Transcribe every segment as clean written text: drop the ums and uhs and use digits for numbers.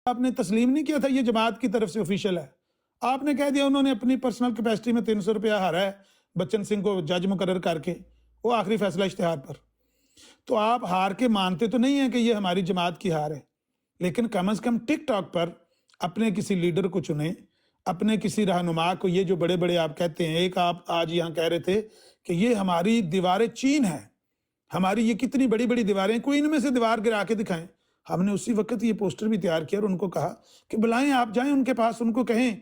آپ نے تسلیم نہیں کیا تھا یہ جماعت کی طرف سے آفیشیل ہے. آپ نے کہہ دیا انہوں نے اپنی پرسنل کیپیسٹی میں 300 روپیہ ہارا ہے بچن سنگھ کو جج مقرر کر کے، وہ آخری فیصلہ اشتہار پر. تو آپ ہار کے مانتے تو نہیں ہیں کہ یہ ہماری جماعت کی ہار ہے، لیکن کم از کم ٹک ٹاک پر اپنے کسی لیڈر کو چنیں، اپنے کسی رہنما کو. یہ جو بڑے بڑے آپ کہتے ہیں، ایک آپ آج یہاں کہہ رہے تھے کہ یہ ہماری دیواریں چین ہیں، ہماری یہ کتنی بڑی بڑی دیواریں، کوئی ان میں سے دیوار گرا کے دکھائیں. ہم نے اسی وقت یہ پوسٹر بھی تیار کیا اور ان کو کہا کہ بلائیں، آپ جائیں ان کے پاس، ان کو کہیں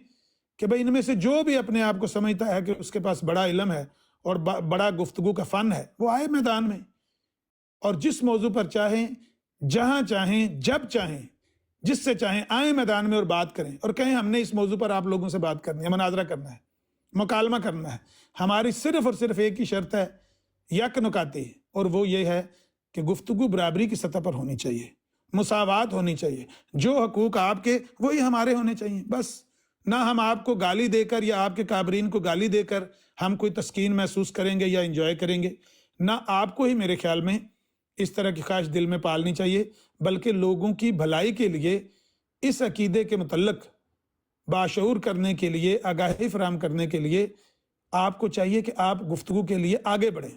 کہ بھئی ان میں سے جو بھی اپنے آپ کو سمجھتا ہے کہ اس کے پاس بڑا علم ہے اور بڑا گفتگو کا فن ہے، وہ آئے میدان میں اور جس موضوع پر چاہیں، جہاں چاہیں، جب چاہیں، جس سے چاہیں آئیں میدان میں اور بات کریں اور کہیں ہم نے اس موضوع پر آپ لوگوں سے بات کرنی ہے، مناظرہ کرنا ہے، مکالمہ کرنا ہے. ہماری صرف اور صرف ایک ہی شرط ہے، یک نکاتی، اور وہ یہ ہے کہ گفتگو برابری کی سطح پر ہونی چاہیے، مساوات ہونی چاہیے. جو حقوق آپ کے وہی ہمارے ہونے چاہیے. بس نہ ہم آپ کو گالی دے کر یا آپ کے کابرین کو گالی دے کر ہم کوئی تسکین محسوس کریں گے یا انجوائے کریں گے، نہ آپ کو ہی میرے خیال میں اس طرح کی خواہش دل میں پالنی چاہیے، بلکہ لوگوں کی بھلائی کے لیے اس عقیدے کے متعلق باشعور کرنے کے لیے، آگاہی فراہم کرنے کے لیے آپ کو چاہیے کہ آپ گفتگو کے لیے آگے بڑھیں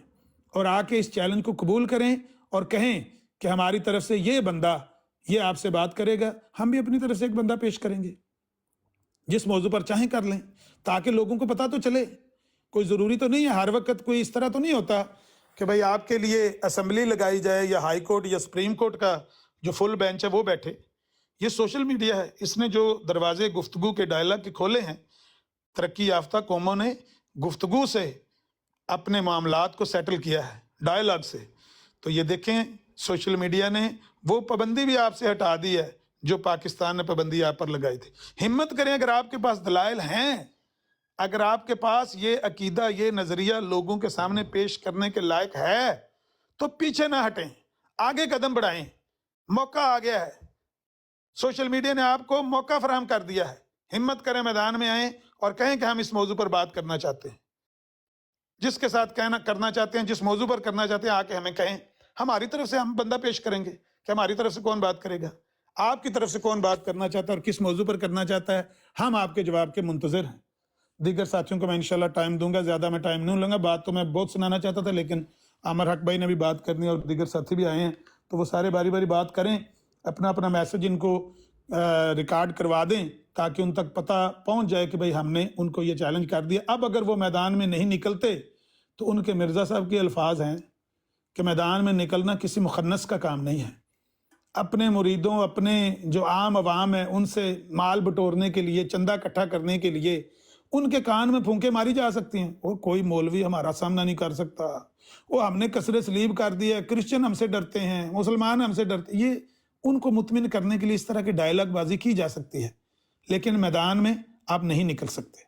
اور آ کے اس چیلنج کو قبول کریں اور کہیں کہ ہماری طرف سے یہ بندہ یہ آپ سے بات کرے گا، ہم بھی اپنی طرف سے ایک بندہ پیش کریں گے، جس موضوع پر چاہیں کر لیں، تاکہ لوگوں کو پتہ تو چلے. کوئی ضروری تو نہیں ہے ہر وقت، کوئی اس طرح تو نہیں ہوتا کہ بھئی آپ کے لیے اسمبلی لگائی جائے یا ہائی کورٹ یا سپریم کورٹ کا جو فل بینچ ہے وہ بیٹھے. یہ سوشل میڈیا ہے، اس نے جو دروازے گفتگو کے ڈائلاگ کے کھولے ہیں، ترقی یافتہ قوموں نے گفتگو سے اپنے معاملات کو سیٹل کیا ہے، ڈائلاگ سے. تو یہ دیکھیں سوشل میڈیا نے وہ پابندی بھی آپ سے ہٹا دی ہے جو پاکستان نے پابندی آپ پر لگائی تھی. ہمت کریں، اگر آپ کے پاس دلائل ہیں، اگر آپ کے پاس یہ عقیدہ، یہ نظریہ لوگوں کے سامنے پیش کرنے کے لائق ہے تو پیچھے نہ ہٹیں، آگے قدم بڑھائیں. موقع آ گیا ہے، سوشل میڈیا نے آپ کو موقع فراہم کر دیا ہے. ہمت کریں، میدان میں آئیں اور کہیں کہ ہم اس موضوع پر بات کرنا چاہتے ہیں. جس کے ساتھ کرنا چاہتے ہیں، جس موضوع پر کرنا چاہتے ہیں، آ کے ہمیں کہیں. ہماری طرف سے ہم بندہ پیش کریں گے کہ ہماری طرف سے کون بات کرے گا، آپ کی طرف سے کون بات کرنا چاہتا ہے اور کس موضوع پر کرنا چاہتا ہے. ہم آپ کے جواب کے منتظر ہیں. دیگر ساتھیوں کو میں انشاءاللہ ٹائم دوں گا، زیادہ میں ٹائم نہیں لوں گا. بات تو میں بہت سنانا چاہتا تھا، لیکن عامر حق بھائی نے بھی بات کرنی ہے اور دیگر ساتھی بھی آئے ہیں، تو وہ سارے باری باری بات کریں، اپنا اپنا میسج ان کو ریکارڈ کروا دیں تاکہ ان تک پتہ پہنچ جائے کہ بھئی ہم نے ان کو یہ چیلنج کر دیا. اب اگر وہ میدان میں نہیں نکلتے تو ان کے مرزا صاحب کے الفاظ ہیں کہ میدان میں نکلنا کسی مخنث کا کام نہیں ہے. اپنے مریدوں، اپنے جو عام عوام ہیں، ان سے مال بٹورنے کے لیے، چندہ اکٹھا کرنے کے لیے ان کے کان میں پھونکے ماری جا سکتی ہیں. وہ کوئی مولوی ہمارا سامنا نہیں کر سکتا، وہ ہم نے کسر سلیب کر دیا، کرسچن ہم سے ڈرتے ہیں، مسلمان ہم سے ڈرتے. یہ ان کو مطمئن کرنے کے لیے اس طرح کی ڈائلاگ بازی کی جا سکتی ہے، لیکن میدان میں آپ نہیں نکل سکتے.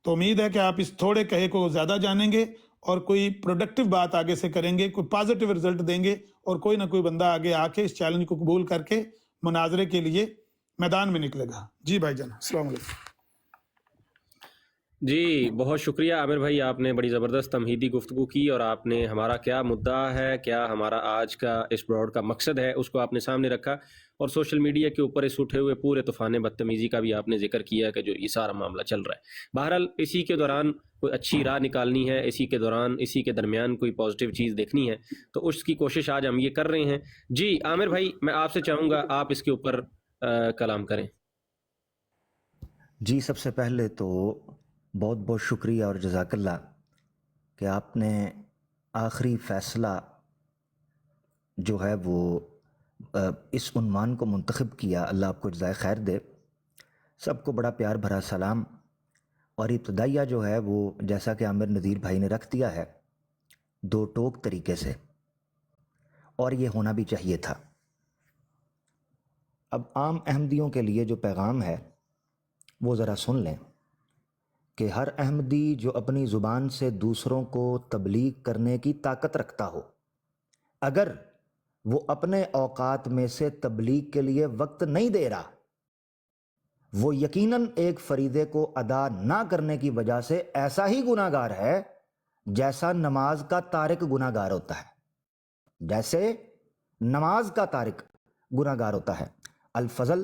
تو امید ہے کہ آپ اس تھوڑے کہے کو زیادہ جانیں گے اور کوئی پروڈکٹیو بات آگے سے کریں گے، کوئی پازیٹیو رزلٹ دیں گے اور کوئی نہ کوئی بندہ آگے آ کے اس چیلنج کو قبول کر کے مناظرے کے لیے میدان میں نکلے گا. جی بھائی جان، السلام علیکم. جی بہت شکریہ عامر بھائی، آپ نے بڑی زبردست تمہیدی گفتگو کی اور آپ نے ہمارا کیا مدعا ہے، کیا ہمارا آج کا اس براڈ کا مقصد ہے، اس کو آپ نے سامنے رکھا اور سوشل میڈیا کے اوپر اس اٹھے ہوئے پورے طوفان بدتمیزی کا بھی آپ نے ذکر کیا کہ جو یہ سارا معاملہ چل رہا ہے. بہرحال اسی کے دوران کوئی اچھی راہ نکالنی ہے، اسی کے دوران، اسی کے درمیان کوئی پازیٹیو چیز دیکھنی ہے، تو اس کی کوشش آج ہم یہ کر رہے ہیں. جی عامر بھائی، میں آپ سے چاہوں گا آپ اس کے اوپر کلام کریں. جی سب سے پہلے تو بہت بہت شکریہ اور جزاک اللہ کہ آپ نے آخری فیصلہ جو ہے وہ اس عنوان کو منتخب کیا. اللہ آپ کو جزائے خیر دے. سب کو بڑا پیار بھرا سلام. اور ابتدائیہ جو ہے وہ جیسا کہ عامر نذیر بھائی نے رکھ دیا ہے، دو ٹوک طریقے سے، اور یہ ہونا بھی چاہیے تھا. اب عام احمدیوں کے لیے جو پیغام ہے وہ ذرا سن لیں کہ ہر احمدی جو اپنی زبان سے دوسروں کو تبلیغ کرنے کی طاقت رکھتا ہو، اگر وہ اپنے اوقات میں سے تبلیغ کے لیے وقت نہیں دے رہا، وہ یقیناً ایک فریضے کو ادا نہ کرنے کی وجہ سے ایسا ہی گناہ گار ہے جیسا نماز کا تارک گناہ گار ہوتا ہے. جیسے نماز کا تارک گناہ گار ہوتا ہے. الفضل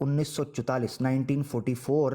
1944 1944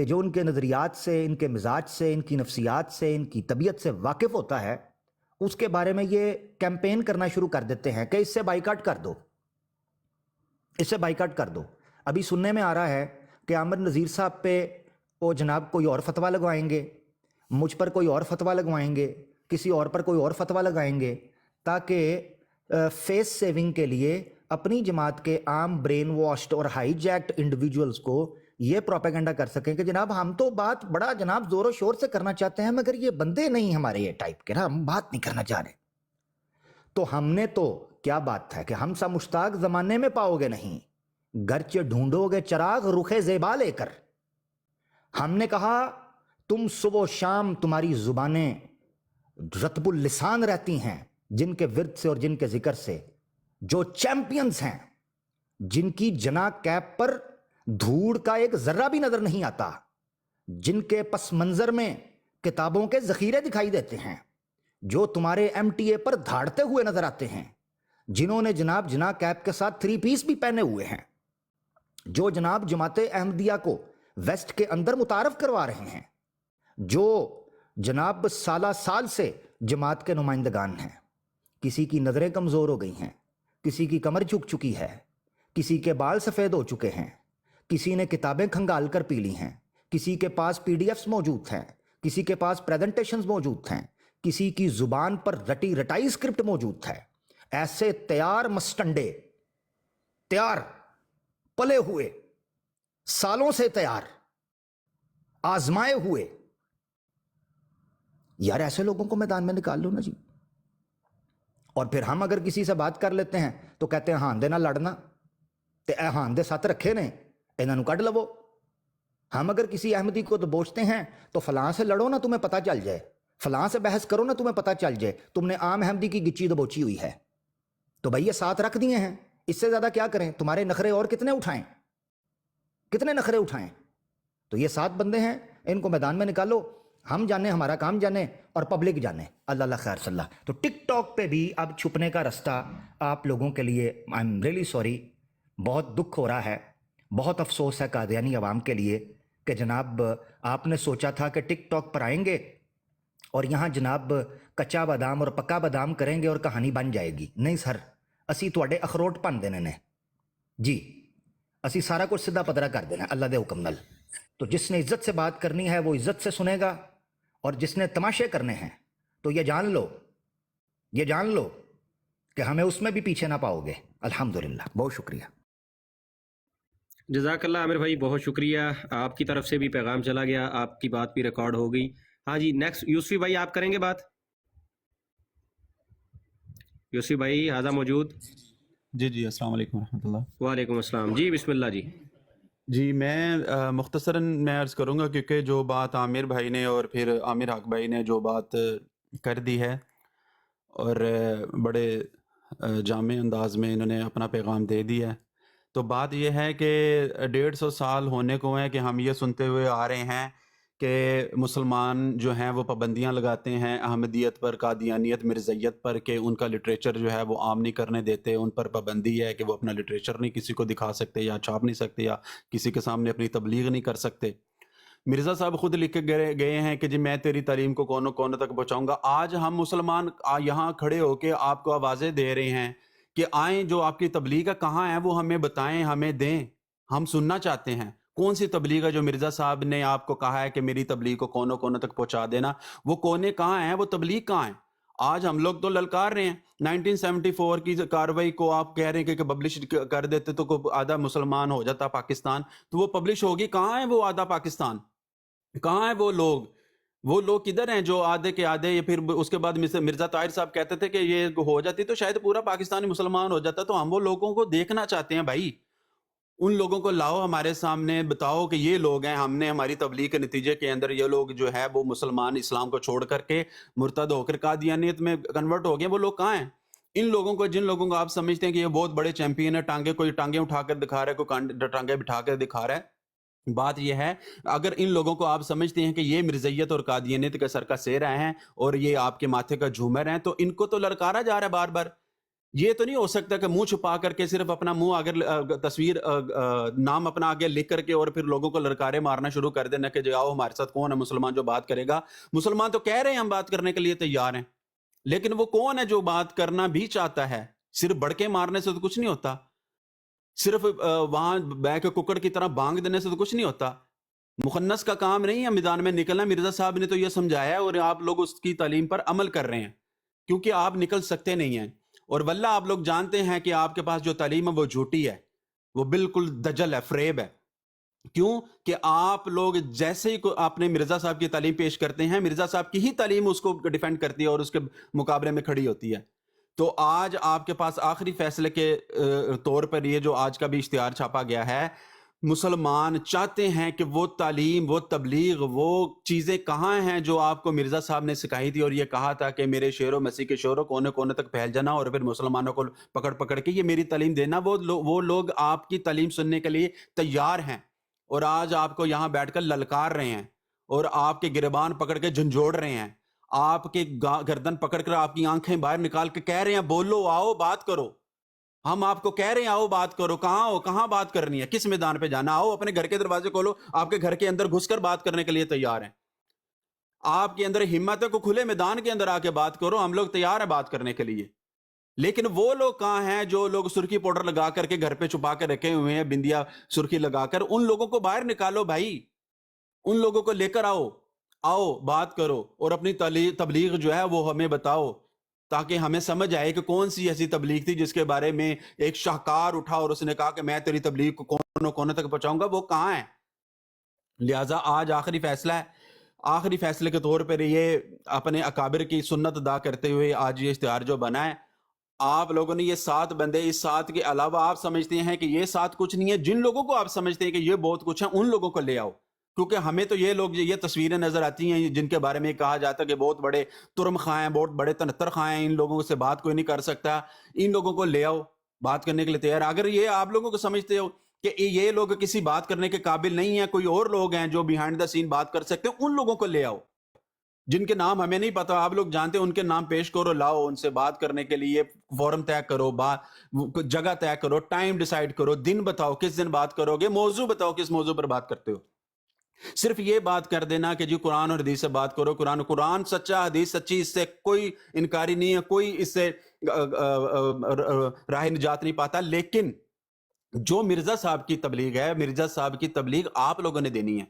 کہ جو ان کے نظریات سے، ان کے مزاج سے، ان کی نفسیات سے، ان کی طبیعت سے واقف ہوتا ہے، اس کے بارے میں یہ کیمپین کرنا شروع کر دیتے ہیں کہ اس سے بائیکاٹ کر دو، اس سے بائیکاٹ کر دو۔ ابھی سننے میں آ رہا ہے کہ عامر نذیر صاحب پہ وہ جناب کوئی اور فتویٰ لگوائیں گے، مجھ پر کوئی اور فتویٰ لگوائیں گے، کسی اور پر کوئی اور فتویٰ لگائیں گے، تاکہ فیس سیونگ کے لیے اپنی جماعت کے عام برین واشڈ اور ہائی جیکڈ انڈیویجولز کو یہ پروپیگنڈا کر سکیں کہ جناب ہم تو بات بڑا جناب زور و شور سے کرنا چاہتے ہیں، مگر یہ بندے نہیں ہمارے یہ ٹائپ کے نا، ہم بات نہیں کرنا چاہ رہے۔ تو ہم نے تو کیا بات ہے کہ ہم سا مشتاق زمانے میں پاؤ گے نہیں، گرچہ ڈھونڈو گے چراغ رخ زیبا لے کر۔ ہم نے کہا تم صبح و شام تمہاری زبانیں رطب اللسان رہتی ہیں، جن کے ورد سے اور جن کے ذکر سے، جو چیمپئنز ہیں، جن کی جنا کیپ پر دھوڑ کا ایک ذرہ بھی نظر نہیں آتا، جن کے پس منظر میں کتابوں کے ذخیرے دکھائی دیتے ہیں، جو تمہارے ایم ٹی اے پر دھاڑتے ہوئے نظر آتے ہیں، جنہوں نے جناب جنا کیپ کے ساتھ 3 پیس بھی پہنے ہوئے ہیں، جو جناب جماعت احمدیہ کو ویسٹ کے اندر متعارف کروا رہے ہیں، جو جناب سالہ سال سے جماعت کے نمائندگان ہیں۔ کسی کی نظریں کمزور ہو گئی ہیں، کسی کی کمر جھک چکی ہے، کسی کے بال سفید ہو چکے ہیں، کسی نے کتابیں کھنگال کر پی لی ہیں، کسی کے پاس پی ڈی ایفز موجود ہیں، کسی کے پاس پریزنٹیشنز موجود ہیں، کسی کی زبان پر رٹی رٹائی اسکرپٹ موجود ہے۔ ایسے تیار مسٹنڈے، تیار پلے ہوئے، سالوں سے تیار، آزمائے ہوئے، یار ایسے لوگوں کو میدان میں نکال لو نا جی۔ اور پھر ہم اگر کسی سے بات کر لیتے ہیں تو کہتے ہیں ہاں دے نہ لڑنا تے اے ہاں دے ساتھ رکھے نے انہاں نوں کڈ لو۔ ہم اگر کسی احمدی کو دبوچتے ہیں تو فلاں سے لڑو نا تمہیں پتہ چل جائے، فلاں سے بحث کرو نا تمہیں پتہ چل جائے تم نے عام احمدی کی گچی دبوچی ہوئی ہے۔ تو بھائی یہ ساتھ رکھ دیے ہیں، اس سے زیادہ کیا کریں؟ تمہارے نخرے اور کتنے اٹھائیں، کتنے نخرے اٹھائیں؟ تو یہ 7 بندے ہیں، ان کو میدان میں نکالو، ہم جانے، ہمارا کام جانے اور پبلک جانے۔ اللہ اللہ خیر صلی اللہ۔ تو ٹک ٹاک پہ بھی اب چھپنے کا رستہ آپ لوگوں کے لیے، آئی ایم ریئلی سوری، بہت دکھ ہو رہا ہے، بہت افسوس ہے قادیانی عوام کے لیے کہ جناب آپ نے سوچا تھا کہ ٹک ٹاک پر آئیں گے اور یہاں جناب کچا بادام اور پکا بادام کریں گے اور کہانی بن جائے گی۔ نہیں سر، اسی تواڈے اخروٹ پن دینے نے جی، اسی سارا کچھ سیدھا پدرا کر دینا اللہ دے حکم نال۔ تو جس نے عزت سے بات کرنی ہے وہ عزت سے سنے گا، اور جس نے تماشے کرنے ہیں تو یہ جان لو، یہ جان لو کہ ہمیں اس میں بھی پیچھے نہ پاؤ گے۔ الحمدللہ، بہت شکریہ۔ جزاک اللہ عامر بھائی، بہت شکریہ، آپ کی طرف سے بھی پیغام چلا گیا، آپ کی بات بھی ریکارڈ ہو گئی۔ ہاں جی، نیکسٹ یوسفی بھائی آپ کریں گے بات؟ یوسفی بھائی ہاضا موجود؟ جی السلام علیکم ورحمۃ اللہ۔ وعلیکم السلام جی، بسم اللہ جی۔ جی میں مختصراً میں عرض کروں گا، کیونکہ جو بات عامر بھائی نے اور پھر عامر حق بھائی نے جو بات کر دی ہے اور بڑے جامع انداز میں انہوں نے اپنا پیغام دے دیا ہے، تو بات یہ ہے کہ 150 سال ہونے کو ہیں کہ ہم یہ سنتے ہوئے آ رہے ہیں کہ مسلمان جو ہیں وہ پابندیاں لگاتے ہیں احمدیت پر، قادیانیت، مرزائیت پر، کہ ان کا لٹریچر جو ہے وہ عام نہیں کرنے دیتے، ان پر پابندی ہے کہ وہ اپنا لٹریچر نہیں کسی کو دکھا سکتے یا چھاپ نہیں سکتے یا کسی کے سامنے اپنی تبلیغ نہیں کر سکتے۔ مرزا صاحب خود لکھ کے گئے ہیں کہ جی میں تیری تعلیم کو کونوں کونوں تک پہنچاؤں گا۔ آج ہم مسلمان یہاں کھڑے ہو کے آپ کو آوازیں دے رہے ہیں کہ آئیں، جو آپ کی تبلیغ ہے کہاں ہے وہ ہمیں بتائیں، ہمیں دیں، ہم سننا چاہتے ہیں۔ کون سی تبلیغ ہے جو مرزا صاحب نے آپ کو کہا ہے کہ میری تبلیغ کو کونوں کونوں تک پہنچا دینا؟ وہ کونے کہاں ہیں، وہ تبلیغ کہاں ہیں؟ آج ہم لوگ تو للکار رہے ہیں 1974 کی کاروائی کو، آپ کہہ رہے ہیں کہ پبلش کر دیتے تو آدھا مسلمان ہو جاتا پاکستان، تو وہ پبلش ہوگی کہاں ہے؟ وہ آدھا پاکستان کہاں ہے؟ وہ لوگ کدھر ہیں جو آدھے کے آدھے؟ یا پھر اس کے بعد مرزا طاہر صاحب کہتے تھے کہ یہ ہو جاتی تو شاید پورا پاکستانی مسلمان ہو جاتا۔ تو ہم وہ لوگوں کو دیکھنا چاہتے ہیں بھائی، ان لوگوں کو لاؤ ہمارے سامنے، بتاؤ کہ یہ لوگ ہیں، ہم نے ہماری تبلیغ کے نتیجے کے اندر یہ لوگ جو ہے وہ مسلمان اسلام کو چھوڑ کر کے مرتد ہو کر قادیانیت میں کنورٹ ہو گئے، وہ لوگ کہاں ہیں؟ ان لوگوں کو، جن لوگوں کو آپ سمجھتے ہیں کہ یہ بہت بڑے چیمپئن ہے، کوئی ٹانگیں اٹھا کر دکھا رہا ہے، کوئی ٹانگیں بٹھا کر دکھا رہا ہے، بات یہ ہے اگر ان لوگوں کو آپ سمجھتے ہیں کہ یہ مرزائیت اور قادیانیت کا سر کا سہرا ہیں اور یہ آپ کے ماتھے کا جھومر ہیں، تو ان کو تو للکارا جا رہا ہے بار بار یہ تو نہیں ہو سکتا کہ منہ چھپا کر کے صرف اپنا منہ آگے تصویر نام اپنا آگے لکھ کر کے اور پھر لوگوں کو للکارے مارنا شروع کر دینا کہ جاؤ ہمارے ساتھ کون ہے مسلمان جو بات کرے گا. مسلمان تو کہہ رہے ہیں ہم بات کرنے کے لیے تیار ہیں, لیکن وہ کون ہے جو بات کرنا بھی چاہتا ہے؟ صرف بڑکے مارنے سے تو کچھ نہیں ہوتا, صرف وہاں بہ کے ککڑ کی طرح بانگ دینے سے تو کچھ نہیں ہوتا. مخنث کا کام نہیں ہے میدان میں نکلنا. مرزا صاحب نے تو یہ سمجھایا ہے اور آپ لوگ اس کی تعلیم پر عمل کر رہے ہیں, کیونکہ آپ نکل سکتے نہیں ہیں. اور واللہ آپ لوگ جانتے ہیں کہ آپ کے پاس جو تعلیم ہے وہ جھوٹی ہے, وہ بالکل دجل ہے, فریب ہے. کیوں کہ آپ لوگ جیسے ہی آپ نے مرزا صاحب کی تعلیم پیش کرتے ہیں, مرزا صاحب کی ہی تعلیم اس کو ڈیفینڈ کرتی ہے اور اس کے مقابلے میں کھڑی ہوتی ہے. تو آج آپ کے پاس آخری فیصلے کے طور پر یہ جو آج کا بھی اشتہار چھاپا گیا ہے, مسلمان چاہتے ہیں کہ وہ تعلیم, وہ تبلیغ, وہ چیزیں کہاں ہیں جو آپ کو مرزا صاحب نے سکھائی تھی اور یہ کہا تھا کہ میرے شعر و مسیح کے شعر کونے کونے تک پھیل جانا اور پھر مسلمانوں کو پکڑ پکڑ کے یہ میری تعلیم دینا. وہ لوگ آپ کی تعلیم سننے کے لیے تیار ہیں اور آج آپ کو یہاں بیٹھ کر للکار رہے ہیں اور آپ کے گریبان پکڑ کے جھنجھوڑ رہے ہیں, آپ کے گردن پکڑ کر آپ کی آنکھیں باہر نکال کے کہہ رہے ہیں بولو, آؤ بات کرو. ہم آپ کو کہہ رہے ہیں آؤ بات کرو. کہاں ہو, کہاں بات کرنی ہے, کس میدان پہ جانا؟ آؤ اپنے گھر کے دروازے کھولو, آپ کے گھر کے اندر گھس کر بات کرنے کے لیے تیار ہیں. آپ کے اندر ہمت ہے کو کھلے میدان کے اندر آ کے بات کرو, ہم لوگ تیار ہیں بات کرنے کے لیے. لیکن وہ لوگ کہاں ہیں جو لوگ سرخی پاؤڈر لگا کر کے گھر پہ چھپا کے رکھے ہوئے ہیں, بندیا سرخی لگا کر؟ ان لوگوں کو باہر نکالو بھائی, ان لوگوں کو لے کر آؤ بات کرو اور اپنی تبلیغ جو ہے وہ ہمیں بتاؤ, تاکہ ہمیں سمجھ آئے کہ کون سی ایسی تبلیغ تھی جس کے بارے میں ایک شاہکار اٹھا اور اس نے کہا کہ میں تیری تبلیغ کو کونوں کونے تک پہنچاؤں گا. وہ کہاں ہے؟ لہٰذا آج آخری فیصلہ ہے. آخری فیصلے کے طور پر یہ اپنے اکابر کی سنت ادا کرتے ہوئے آج یہ اشتہار جو بنا ہے, آپ لوگوں نے یہ 7 بندے, اس 7 کے علاوہ آپ سمجھتے ہیں کہ یہ 7 کچھ نہیں ہے, جن لوگوں کو آپ سمجھتے ہیں کہ یہ بہت کچھ ہے ان لوگوں کو لے آؤ. کیونکہ ہمیں تو یہ لوگ, یہ تصویریں نظر آتی ہیں جن کے بارے میں کہا جاتا ہے کہ بہت بڑے ترم خواہ ہیں, بہت بڑے تنتر خواہ ہیں, ان لوگوں سے بات کوئی نہیں کر سکتا. ان لوگوں کو لے آؤ, بات کرنے کے لیے تیار. اگر یہ آپ لوگوں کو سمجھتے ہو کہ یہ لوگ کسی بات کرنے کے قابل نہیں ہیں, کوئی اور لوگ ہیں جو بیہائنڈ دا سین بات کر سکتے ہیں, ان لوگوں کو لے آؤ جن کے نام ہمیں نہیں پتا, آپ لوگ جانتے ہیں, ان کے نام پیش کرو, لاؤ, ان سے بات کرنے کے لیے فورم طے کرو, جگہ طے کرو, ٹائم ڈیسائیڈ کرو, دن بتاؤ کس دن بات کرو گے, موضوع بتاؤ کس موضوع پر بات کرتے ہو. صرف یہ بات کر دینا کہ جی قرآن اور حدیث سے بات کرو, قرآن سچا, حدیث سچی, اس سے کوئی انکاری نہیں ہے, کوئی اس سے راہ نجات نہیں پاتا. لیکن جو مرزا صاحب کی تبلیغ ہے, مرزا صاحب کی تبلیغ آپ لوگوں نے دینی ہے.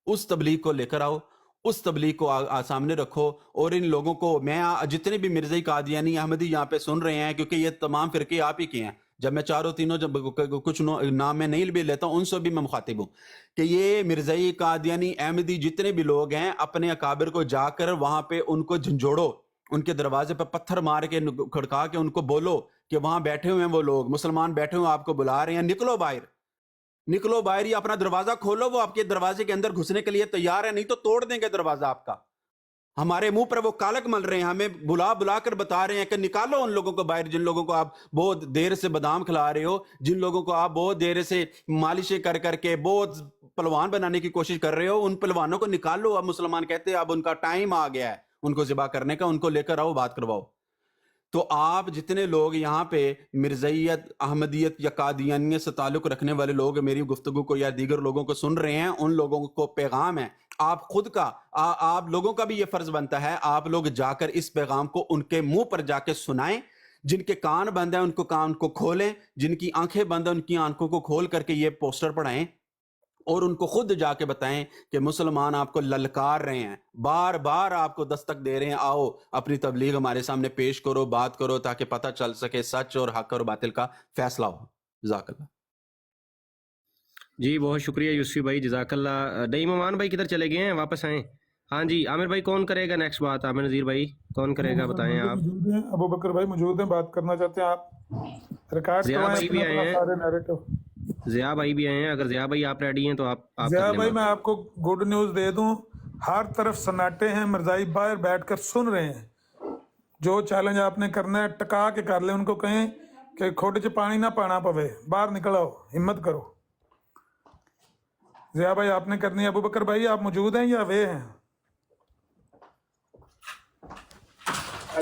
اس تبلیغ کو لے کر آؤ, اس تبلیغ کو سامنے رکھو, اور ان لوگوں کو, میں جتنے بھی مرزائی قادیانی احمدی یہاں پہ سن رہے ہیں, کیونکہ یہ تمام فرقے آپ ہی کے ہیں, جب میں چاروں تینوں جب کچھ نام میں نہیں بھی لیتا ہوں, ان سے بھی میں مخاطب ہوں, کہ یہ مرزائی قادیانی احمدی جتنے بھی لوگ ہیں, اپنے اکابر کو جا کر وہاں پہ ان کو جھنجھوڑو, ان کے دروازے پہ پتھر مار کے کھڑکا کے ان کو بولو کہ وہاں بیٹھے ہوئے ہیں وہ لوگ, مسلمان بیٹھے ہوئے آپ کو بلا رہے ہیں, نکلو باہر, نکلو باہر, یا اپنا دروازہ کھولو, وہ آپ کے دروازے کے اندر گھسنے کے لیے تیار ہے, نہیں تو توڑ دیں گے دروازہ آپ کا. ہمارے منہ پر وہ کالک مل رہے ہیں, ہمیں بلا کر بتا رہے ہیں کہ نکالو ان لوگوں کو باہر, جن لوگوں کو آپ بہت دیر سے بادام کھلا رہے ہو, جن لوگوں کو آپ بہت دیر سے مالشیں کر کے بہت پلوان بنانے کی کوشش کر رہے ہو, ان پلوانوں کو نکالو. اب مسلمان کہتے ہیں اب ان کا ٹائم آ گیا ہے ان کو ذبح کرنے کا, ان کو لے کر آؤ, بات کرواؤ. تو آپ جتنے لوگ یہاں پہ مرزائیت, احمدیت یا قادیانیت سے تعلق رکھنے والے لوگ میری گفتگو کو یا دیگر لوگوں کو سن رہے ہیں, ان لوگوں کو پیغام ہے, آپ خود کا, آپ لوگوں کا بھی یہ فرض بنتا ہے, آپ لوگ جا کر اس پیغام کو ان کے منہ پر جا کے سنائیں. جن کے کان بند ہیں ان کو کان کو کھولیں, جن کی آنکھیں بند ہیں ان کی آنکھوں کو کھول کر کے یہ پوسٹر پڑھائیں, اور ان کو خود جا کے بتائیں کہ مسلمان آپ کو للکار رہے ہیں, بار بار آپ کو دستک دے رہے ہیں, آؤ اپنی تبلیغ ہمارے سامنے پیش کرو, بات کرو, تاکہ پتہ چل سکے سچ اور حق اور باطل کا فیصلہ ہو. جزاک اللہ. جی بہت شکریہ یوسفی بھائی, جزاک اللہ. نعیم امان بھائی کدھر چلے گئے ہیں, واپس آئیں. ہاں جی عامر بھائی, کون کرے گا نیکسٹ بات؟ عامر نذیر بھائی کون کرے گا, بتائیں آپ. ابو بکر بھائی موجود ہیں, بات کرنا چاہتے ہیں آپ, ریکارڈ ضیاء کروائیں بھائی بھی اپنا آئے ہیں, سارے نیریٹو. ضیاء بھائی بھی آئے ہیں, اگر ضیاء بھائی آپ ریڈی ہیں تو آپ ضیاء بھائی میں آپ کو گڈ نیوز دے دوں, ہر طرف سناٹے ہیں, مرزائی باہر بیٹھ کر سن رہے ہیں. جو چیلنج آپ نے کرنا ہے ٹکا کے کر لیں, ان کو کہیں کہ کھوٹے چ پانی نہ پانا پوے, باہر نکل آؤ, ہمت کرو. ضیاء بھائی آپ نے کرنی ہے. ابو بکر بھائی آپ موجود ہیں یا وے ہیں؟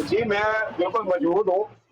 جی میں بالکل موجود ہوں.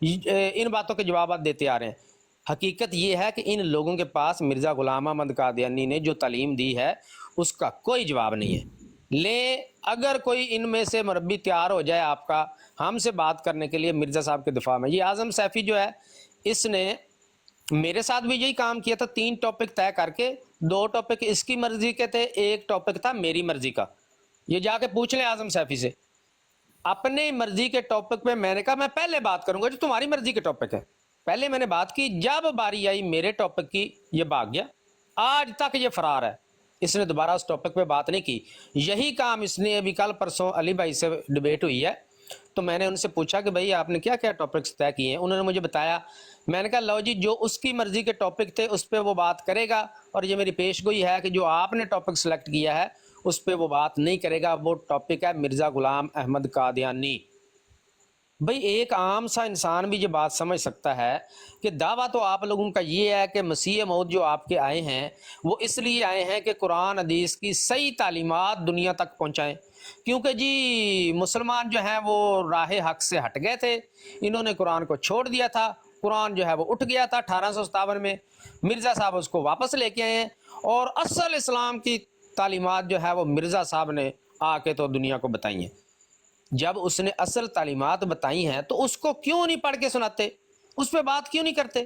ان باتوں کے جوابات دیتے آ رہے ہیں. حقیقت یہ ہے کہ ان لوگوں کے پاس مرزا غلام احمد قادیانی نے جو تعلیم دی ہے اس کا کوئی جواب نہیں ہے. اگر کوئی ان میں سے مربی تیار ہو جائے آپ کا ہم سے بات کرنے کے لیے مرزا صاحب کے دفاع میں. یہ اعظم سیفی جو ہے اس نے میرے ساتھ بھی یہی کام کیا تھا, 3 ٹاپک طے کر کے 2 ٹاپک اس کی مرضی کے تھے, 1 ٹاپک تھا میری مرضی کا. یہ جا کے پوچھ لیں اعظم سیفی سے. اپنے مرضی کے ٹاپک پہ میں نے کہا میں پہلے بات کروں گا جو تمہاری مرضی کے ٹاپک ہے. پہلے میں نے بات کی, جب باری آئی میرے ٹاپک کی یہ بھاگ گیا. آج تک یہ فرار ہے, اس نے دوبارہ اس ٹاپک پہ بات نہیں کی. یہی کام اس نے ابھی کل پرسوں علی بھائی سے ڈیبیٹ ہوئی ہے تو میں نے ان سے پوچھا کہ بھائی آپ نے کیا کیا ٹاپکس طے کیے ہیں. انہوں نے مجھے بتایا. میں نے کہا لو جی جو اس کی مرضی کے ٹاپک تھے اس پہ وہ بات کرے گا, اور یہ میری پیش گوئی ہے کہ جو آپ نے ٹاپک سلیکٹ کیا ہے اس پہ وہ بات نہیں کرے گا. وہ ٹاپک ہے مرزا غلام احمد قادیانی. بھئی ایک عام سا انسان بھی یہ بات سمجھ سکتا ہے کہ دعویٰ تو آپ لوگوں کا یہ ہے کہ مسیح موعود جو آپ کے آئے ہیں وہ اس لیے آئے ہیں کہ قرآن حدیث کی صحیح تعلیمات دنیا تک پہنچائیں, کیونکہ جی مسلمان جو ہیں وہ راہ حق سے ہٹ گئے تھے, انہوں نے قرآن کو چھوڑ دیا تھا. قرآن جو ہے وہ اٹھ گیا تھا 1857 میں, مرزا صاحب اس کو واپس لے کے آئے ہیں, اور اصل اسلام کی تعلیمات جو ہے وہ مرزا صاحب نے آ کے تو دنیا کو بتائی ہیں. جب اس نے اصل تعلیمات بتائی ہیں تو اس کو کیوں نہیں پڑھ کے سناتے, اس پہ بات کیوں نہیں کرتے؟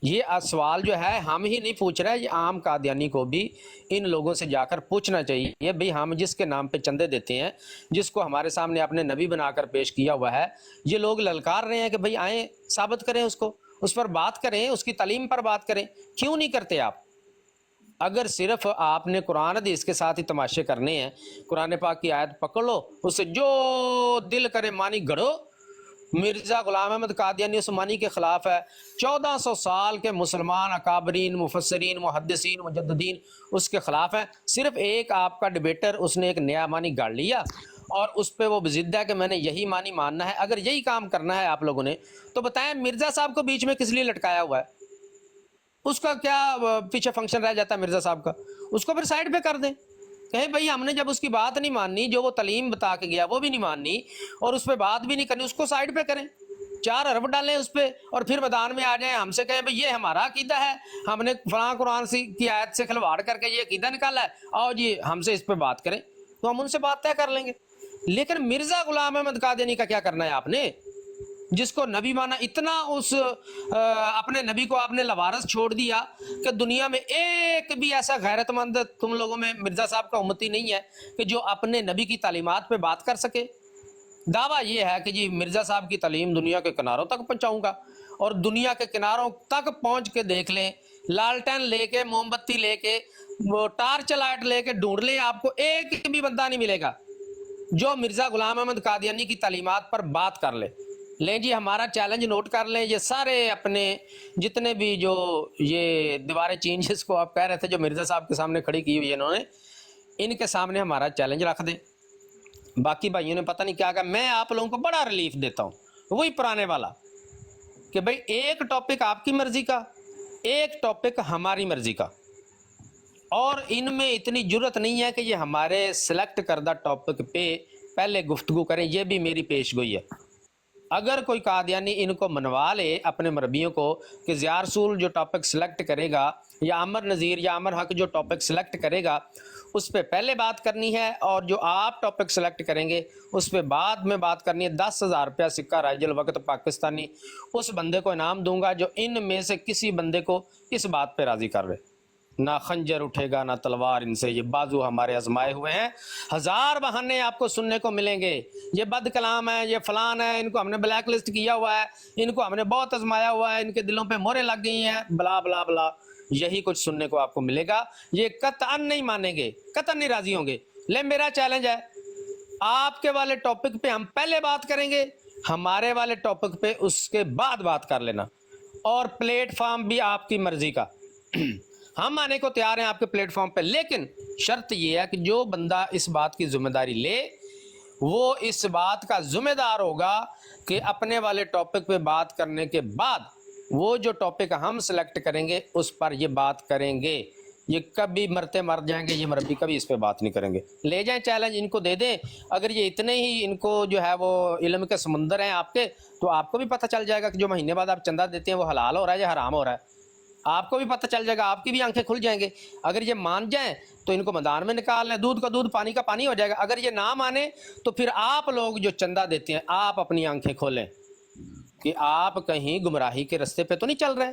یہ سوال جو ہے ہم ہی نہیں پوچھ رہے, یہ عام قادیانی کو بھی ان لوگوں سے جا کر پوچھنا چاہیے. بھئی ہم جس کے نام پہ چندے دیتے ہیں, جس کو ہمارے سامنے اپنے نبی بنا کر پیش کیا ہوا ہے, یہ لوگ للکار رہے ہیں کہ بھئی آئیں ثابت کریں اس کو, اس پر بات کریں, اس کی تعلیم پر بات کریں. کیوں نہیں کرتے آپ؟ اگر صرف آپ نے قرآن حدیث کے ساتھ ہی تماشے کرنے ہیں, قرآن پاک کی آیت پکڑ لو, اسے جو دل کرے مانی گھڑو. مرزا غلام احمد قادیانی اس مانی کے خلاف ہے. 1400 سال کے مسلمان اکابرین, مفسرین, محدثین, مجددین اس کے خلاف ہیں. صرف ایک آپ کا ڈیبیٹر اس نے ایک نیا مانی گاڑ لیا اور اس پہ وہ بضد ہے کہ میں نے یہی مانی ماننا ہے. اگر یہی کام کرنا ہے آپ لوگوں نے تو بتائیں مرزا صاحب کو بیچ میں کس لیے لٹکایا ہوا ہے؟ اس کا کیا پیچھے فنکشن رہ جاتا ہے مرزا صاحب کا؟ اس کو پھر سائڈ پہ کر دیں, کہیں بھئی ہم نے جب اس کی بات نہیں ماننی, جو وہ تعلیم بتا کے گیا وہ بھی نہیں ماننی اور اس پہ بات بھی نہیں کرنی, اس کو سائڈ پہ کریں, 4 ارب ڈالیں اس پہ, اور پھر میدان میں آ جائیں ہم سے کہیں بھئی یہ ہمارا عقیدہ ہے, ہم نے فلاں قرآن کی آیت سے کھلواڑ کر کے یہ عقیدہ نکالا ہے, آؤ جی ہم سے اس پہ بات کریں, تو ہم ان سے بات طے کر لیں گے. لیکن مرزا غلام احمد قادیانی کا کیا کرنا ہے آپ نے, جس کو نبی مانا, اتنا اس اپنے نبی کو آپ نے لوارث چھوڑ دیا کہ دنیا میں ایک بھی ایسا غیرت مند تم لوگوں میں مرزا صاحب کا امتی نہیں ہے کہ جو اپنے نبی کی تعلیمات پہ بات کر سکے. دعویٰ یہ ہے کہ جی مرزا صاحب کی تعلیم دنیا کے کناروں تک پہنچاؤں گا, اور دنیا کے کناروں تک پہنچ کے دیکھ لیں, لالٹین لے کے, موم بتی لے کے, ٹارچ لائٹ لے کے ڈھونڈ لیں, آپ کو ایک بھی بندہ نہیں ملے گا جو مرزا غلام احمد قادیانی کی تعلیمات پر بات کر لے. لیں جی ہمارا چیلنج نوٹ کر لیں, یہ سارے اپنے جتنے بھی جو یہ دیواریں چین جس کو آپ کہہ رہے تھے جو مرزا صاحب کے سامنے کھڑی کی ہوئی ہے انہوں نے, ان کے سامنے ہمارا چیلنج رکھ دیں. باقی بھائیوں نے پتہ نہیں کیا کہا. میں آپ لوگوں کو بڑا ریلیف دیتا ہوں, وہی پرانے والا کہ بھئی ایک ٹاپک آپ کی مرضی کا, ایک ٹاپک ہماری مرضی کا, اور ان میں اتنی جرت نہیں ہے کہ یہ ہمارے سلیکٹ کردہ ٹاپک پہ پہلے گفتگو کریں. یہ بھی میری پیش گوئی ہے. اگر کوئی قادیانی ان کو منوا لے اپنے مربیوں کو کہ ضیاء رسول جو ٹاپک سلیکٹ کرے گا, یا عامر نذیر یا عامر حق جو ٹاپک سلیکٹ کرے گا, اس پہ پہلے بات کرنی ہے, اور جو آپ ٹاپک سلیکٹ کریں گے اس پہ بعد میں بات کرنی ہے. 10,000 روپیہ سکہ رائج الوقت پاکستانی اس بندے کو انعام دوں گا جو ان میں سے کسی بندے کو اس بات پہ راضی کر رہے. نہ خنجر اٹھے گا نہ تلوار ان سے, یہ بازو ہمارے آزمائے ہوئے ہیں. 1000 بہانے آپ کو سننے کو ملیں گے, یہ بد کلام ہے, یہ فلان ہے, ان کو ہم نے بلیک لسٹ کیا ہوا ہے, ان کو ہم نے بہت آزمایا ہوا ہے, ان کے دلوں پہ موریں لگ گئی ہیں, بلا بلا بلا. یہی کچھ سننے کو آپ کو ملے گا. یہ قطعاً نہیں مانیں گے, قطعاً نہیں راضی ہوں گے. لے میرا چیلنج ہے, آپ کے والے ٹاپک پہ ہم پہلے بات کریں گے, ہمارے والے ٹاپک پہ اس کے بعد بات کر لینا, اور پلیٹ فارم بھی آپ کی مرضی کا. ہم آنے کو تیار ہیں آپ کے پلیٹ فارم پہ, لیکن شرط یہ ہے کہ جو بندہ اس بات کی ذمہ داری لے وہ اس بات کا ذمہ دار ہوگا کہ اپنے والے ٹاپک پہ بات کرنے کے بعد وہ جو ٹاپک ہم سلیکٹ کریں گے اس پر یہ بات کریں گے. یہ کبھی مرتے مر جائیں گے، یہ مربی کبھی اس پہ بات نہیں کریں گے. لے جائیں چیلنج، ان کو دے دیں. اگر یہ اتنے ہی ان کو جو ہے وہ علم کے سمندر ہیں آپ کے، تو آپ کو بھی پتہ چل جائے گا کہ جو مہینے بعد آپ چندہ دیتے ہیں وہ حلال ہو رہا ہے یا حرام ہو رہا ہے. آپ کو بھی پتہ چل جائے گا، آپ کی بھی آنکھیں کھل جائیں گے. اگر یہ مان جائیں تو ان کو میدان میں نکال لیں، دودھ کا دودھ پانی کا پانی ہو جائے گا. اگر یہ نہ مانے تو پھر آپ لوگ جو چندہ دیتے ہیں، آپ اپنی آنکھیں کھولیں کہ آپ کہیں گمراہی کے رستے پہ تو نہیں چل رہے.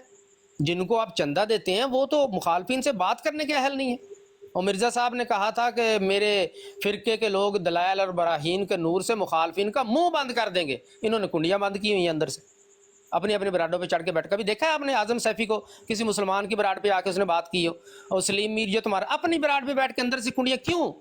جن کو آپ چندہ دیتے ہیں وہ تو مخالفین سے بات کرنے کے اہل نہیں ہے. اور مرزا صاحب نے کہا تھا کہ میرے فرقے کے لوگ دلائل اور براہین کے نور سے مخالفین کا منہ بند کر دیں گے. انہوں نے کنڈیاں بند کی ہوئی ہیں اندر سے، اپنی اپنی براڈوں پہ چڑھ کے بیٹھ. کبھی دیکھا ہے آپ نے اعظم سیفی کو کسی مسلمان کی براڈ پہ آ کے اس نے بات کی ہو؟ اور سلیم میر جو تمہارا اپنی براڈ پہ بیٹھ کے اندر سے کنڈیاں کیوں؟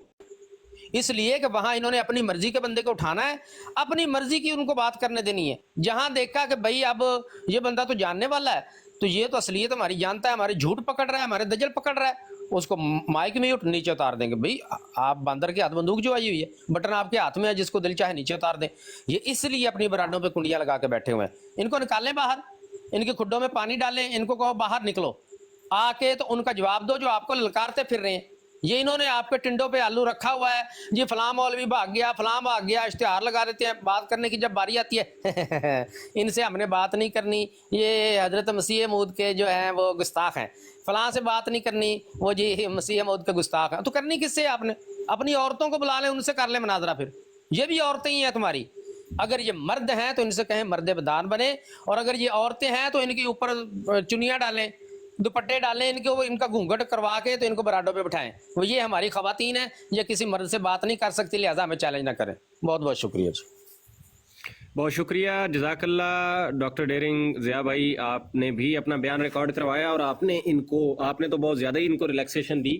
اس لیے کہ وہاں انہوں نے اپنی مرضی کے بندے کو اٹھانا ہے، اپنی مرضی کی ان کو بات کرنے دینی ہے. جہاں دیکھا کہ بھئی اب یہ بندہ تو جاننے والا ہے، تو یہ تو اصلیت ہماری جانتا ہے، ہمارے جھوٹ پکڑ رہا ہے، ہمارے دجل پکڑ رہا ہے، اس کو مائک میں ہی نیچے اتار دیں گے. بھئی آپ باندر کے ہاتھ بندوق جو آئی ہوئی ہے، بٹن آپ کے ہاتھ میں ہے، جس کو دل چاہے نیچے اتار دیں. یہ اس لیے اپنی برانڈوں پہ کنڈیاں لگا کے بیٹھے ہوئے ہیں. ان کو نکالیں باہر، ان کے کھڈوں میں پانی ڈالیں، ان کو کہو باہر نکلو آ کے، تو ان کا جواب دو جو آپ کو للکارتے پھر رہے ہیں. یہ انہوں نے آپ کے ٹنڈوں پہ آلو رکھا ہوا ہے، جی فلاں مولوی بھاگ گیا، فلاں بھاگ گیا، اشتہار لگا دیتے ہیں. بات کرنے کی جب باری آتی ہے ان سے ہم نے بات نہیں کرنی، یہ حضرت مسیح موعود کے جو ہیں وہ گستاخ ہیں. فلاں سے بات نہیں کرنی، وہ جی مسیح موعود کے گستاخ ہیں. تو کرنی کس سے؟ آپ نے اپنی عورتوں کو بلا لیں، ان سے کر لیں مناظرہ. پھر یہ بھی عورتیں ہی ہیں تمہاری. اگر یہ مرد ہیں تو ان سے کہیں مرد بدان بنے، اور اگر یہ عورتیں ہیں تو ان کے اوپر چنیاں ڈالیں، دوپٹے ڈالیں، ان کا گھونگھٹ کروا کے تو ان کو براڈوں پہ بٹھائیں. وہ یہ ہماری خواتین ہیں، یہ کسی مرد سے بات نہیں کر سکتی، لہٰذا ہمیں چیلنج نہ کریں. بہت بہت شکریہ جی. بہت شکریہ، جزاک اللہ ڈاکٹر ڈیرنگ ضیاء بھائی. آپ نے بھی اپنا بیان ریکارڈ کروایا اور آپ نے تو بہت زیادہ ہی ان کو ریلیکسیشن دی.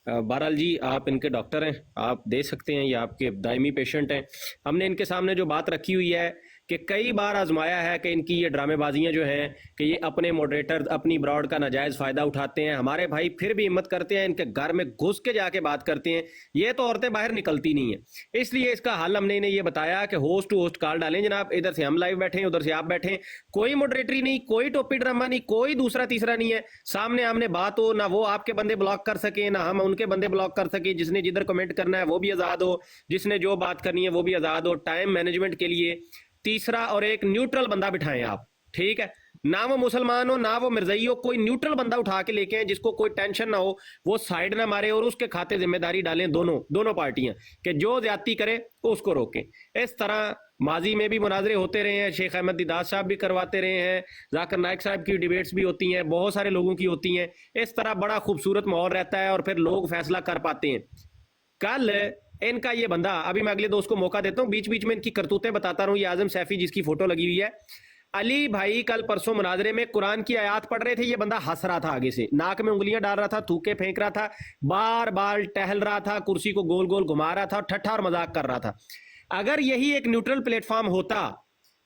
بہرحال جی آپ ان کے ڈاکٹر ہیں، آپ دے سکتے ہیں، یہ آپ کے دائمی پیشنٹ ہیں. ہم نے ان کے سامنے جو بات رکھی ہوئی ہے کہ کئی بار آزمایا ہے کہ ان کی یہ ڈرامے بازیاں جو ہیں کہ یہ اپنے ماڈریٹر اپنی براڈ کا ناجائز فائدہ اٹھاتے ہیں. ہمارے بھائی پھر بھی ہمت کرتے ہیں، ان کے گھر میں گھس کے جا کے بات کرتے ہیں. یہ تو عورتیں باہر نکلتی نہیں ہیں. اس لیے اس کا حل ہم نے انہیں یہ بتایا کہ ہوسٹ ٹو ہوسٹ کال ڈالیں جناب. ادھر سے ہم لائیو بیٹھے ہیں، ادھر سے آپ بیٹھے ہیں، کوئی ماڈریٹری نہیں، کوئی ٹوپی ڈرامہ نہیں، کوئی دوسرا تیسرا نہیں ہے. سامنے آمنے بات ہو، نہ وہ آپ کے بندے بلاک کر سکیں نہ ہم ان کے بندے بلاک کر سکیں. جس نے جدھر کمنٹ کرنا ہے وہ بھی آزاد ہو، جس نے جو بات کرنی ہے وہ بھی آزاد ہو. ٹائم مینجمنٹ کے لیے تیسرا اور ایک نیوٹرل بندہ بٹھائیں آپ، ٹھیک ہے؟ نہ وہ مسلمان ہو نہ وہ مرزائی ہو، کوئی نیوٹرل بندہ اٹھا کے لے کے آئیں جس کو کوئی ٹینشن نہ ہو، وہ سائیڈ نہ مارے، اور اس کے کھاتے ذمہ داری ڈالیں دونوں پارٹیاں کہ جو زیادتی کرے اس کو روکیں. اس طرح ماضی میں بھی مناظرے ہوتے رہے ہیں، شیخ احمد دیداد صاحب بھی کرواتے رہے ہیں، ذاکر نائک صاحب کی ڈیبیٹس بھی ہوتی ہیں، بہت سارے لوگوں کی ہوتی ہیں. اس طرح بڑا خوبصورت ماحول رہتا ہے اور پھر لوگ فیصلہ کر پاتے ہیں. کل ان کا یہ بندہ، ابھی میں اگلے دوست کو موقع دیتا ہوں، بیچ بیچ میں ان کی کرتوتیں بتاتا رہوں. یہ اعظم سیفی جس کی فوٹو لگی ہوئی ہے، علی بھائی کل پرسوں مناظرے میں قرآن کی آیات پڑھ رہے تھے، یہ بندہ ہنس رہا تھا، آگے سے ناک میں انگلیاں ڈال رہا تھا، تھوکے پھینک رہا تھا، بار بار ٹہل رہا تھا، کرسی کو گول گول گھما رہا تھا، ٹھٹھا اور مذاق کر رہا تھا. اگر یہی ایک نیوٹرل پلیٹ فارم ہوتا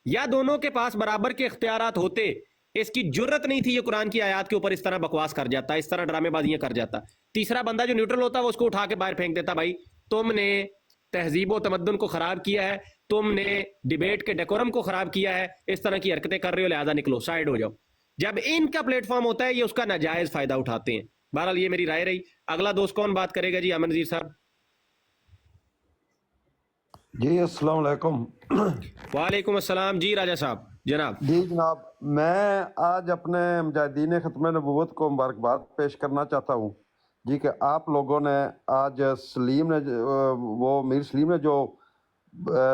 یا دونوں کے پاس برابر کے اختیارات ہوتے، اس کی جرت نہیں تھی یہ قرآن کی آیات کے اوپر اس طرح بکواس کر جاتا، اس طرح ڈرامے بازیاں کر جاتا. تیسرا بندہ جو نیوٹرل ہوتا وہ اس کو اٹھا کے باہر پھینک دیتا. بھائی تم نے تہذیب و تمدن کو خراب کیا ہے، تم نے ڈیبیٹ کے ڈیکورم کو خراب کیا ہے، اس طرح کی حرکتیں کر رہے ہو، لہذا نکلو، سائیڈ ہو جاؤ. جب ان کا پلیٹ فارم ہوتا ہے یہ اس کا ناجائز فائدہ اٹھاتے ہیں. بہرحال یہ میری رائے رہی. اگلا دوست کون بات کرے گا؟ جی امن نذیر صاحب. جی السلام علیکم. وعلیکم السلام. جی راجہ صاحب جناب. جی جناب، میں آج اپنے مجاہدین ختم نبوت کو مبارکباد پیش کرنا چاہتا ہوں جی کہ آپ لوگوں نے آج سلیم نے وہ میر سلیم نے جو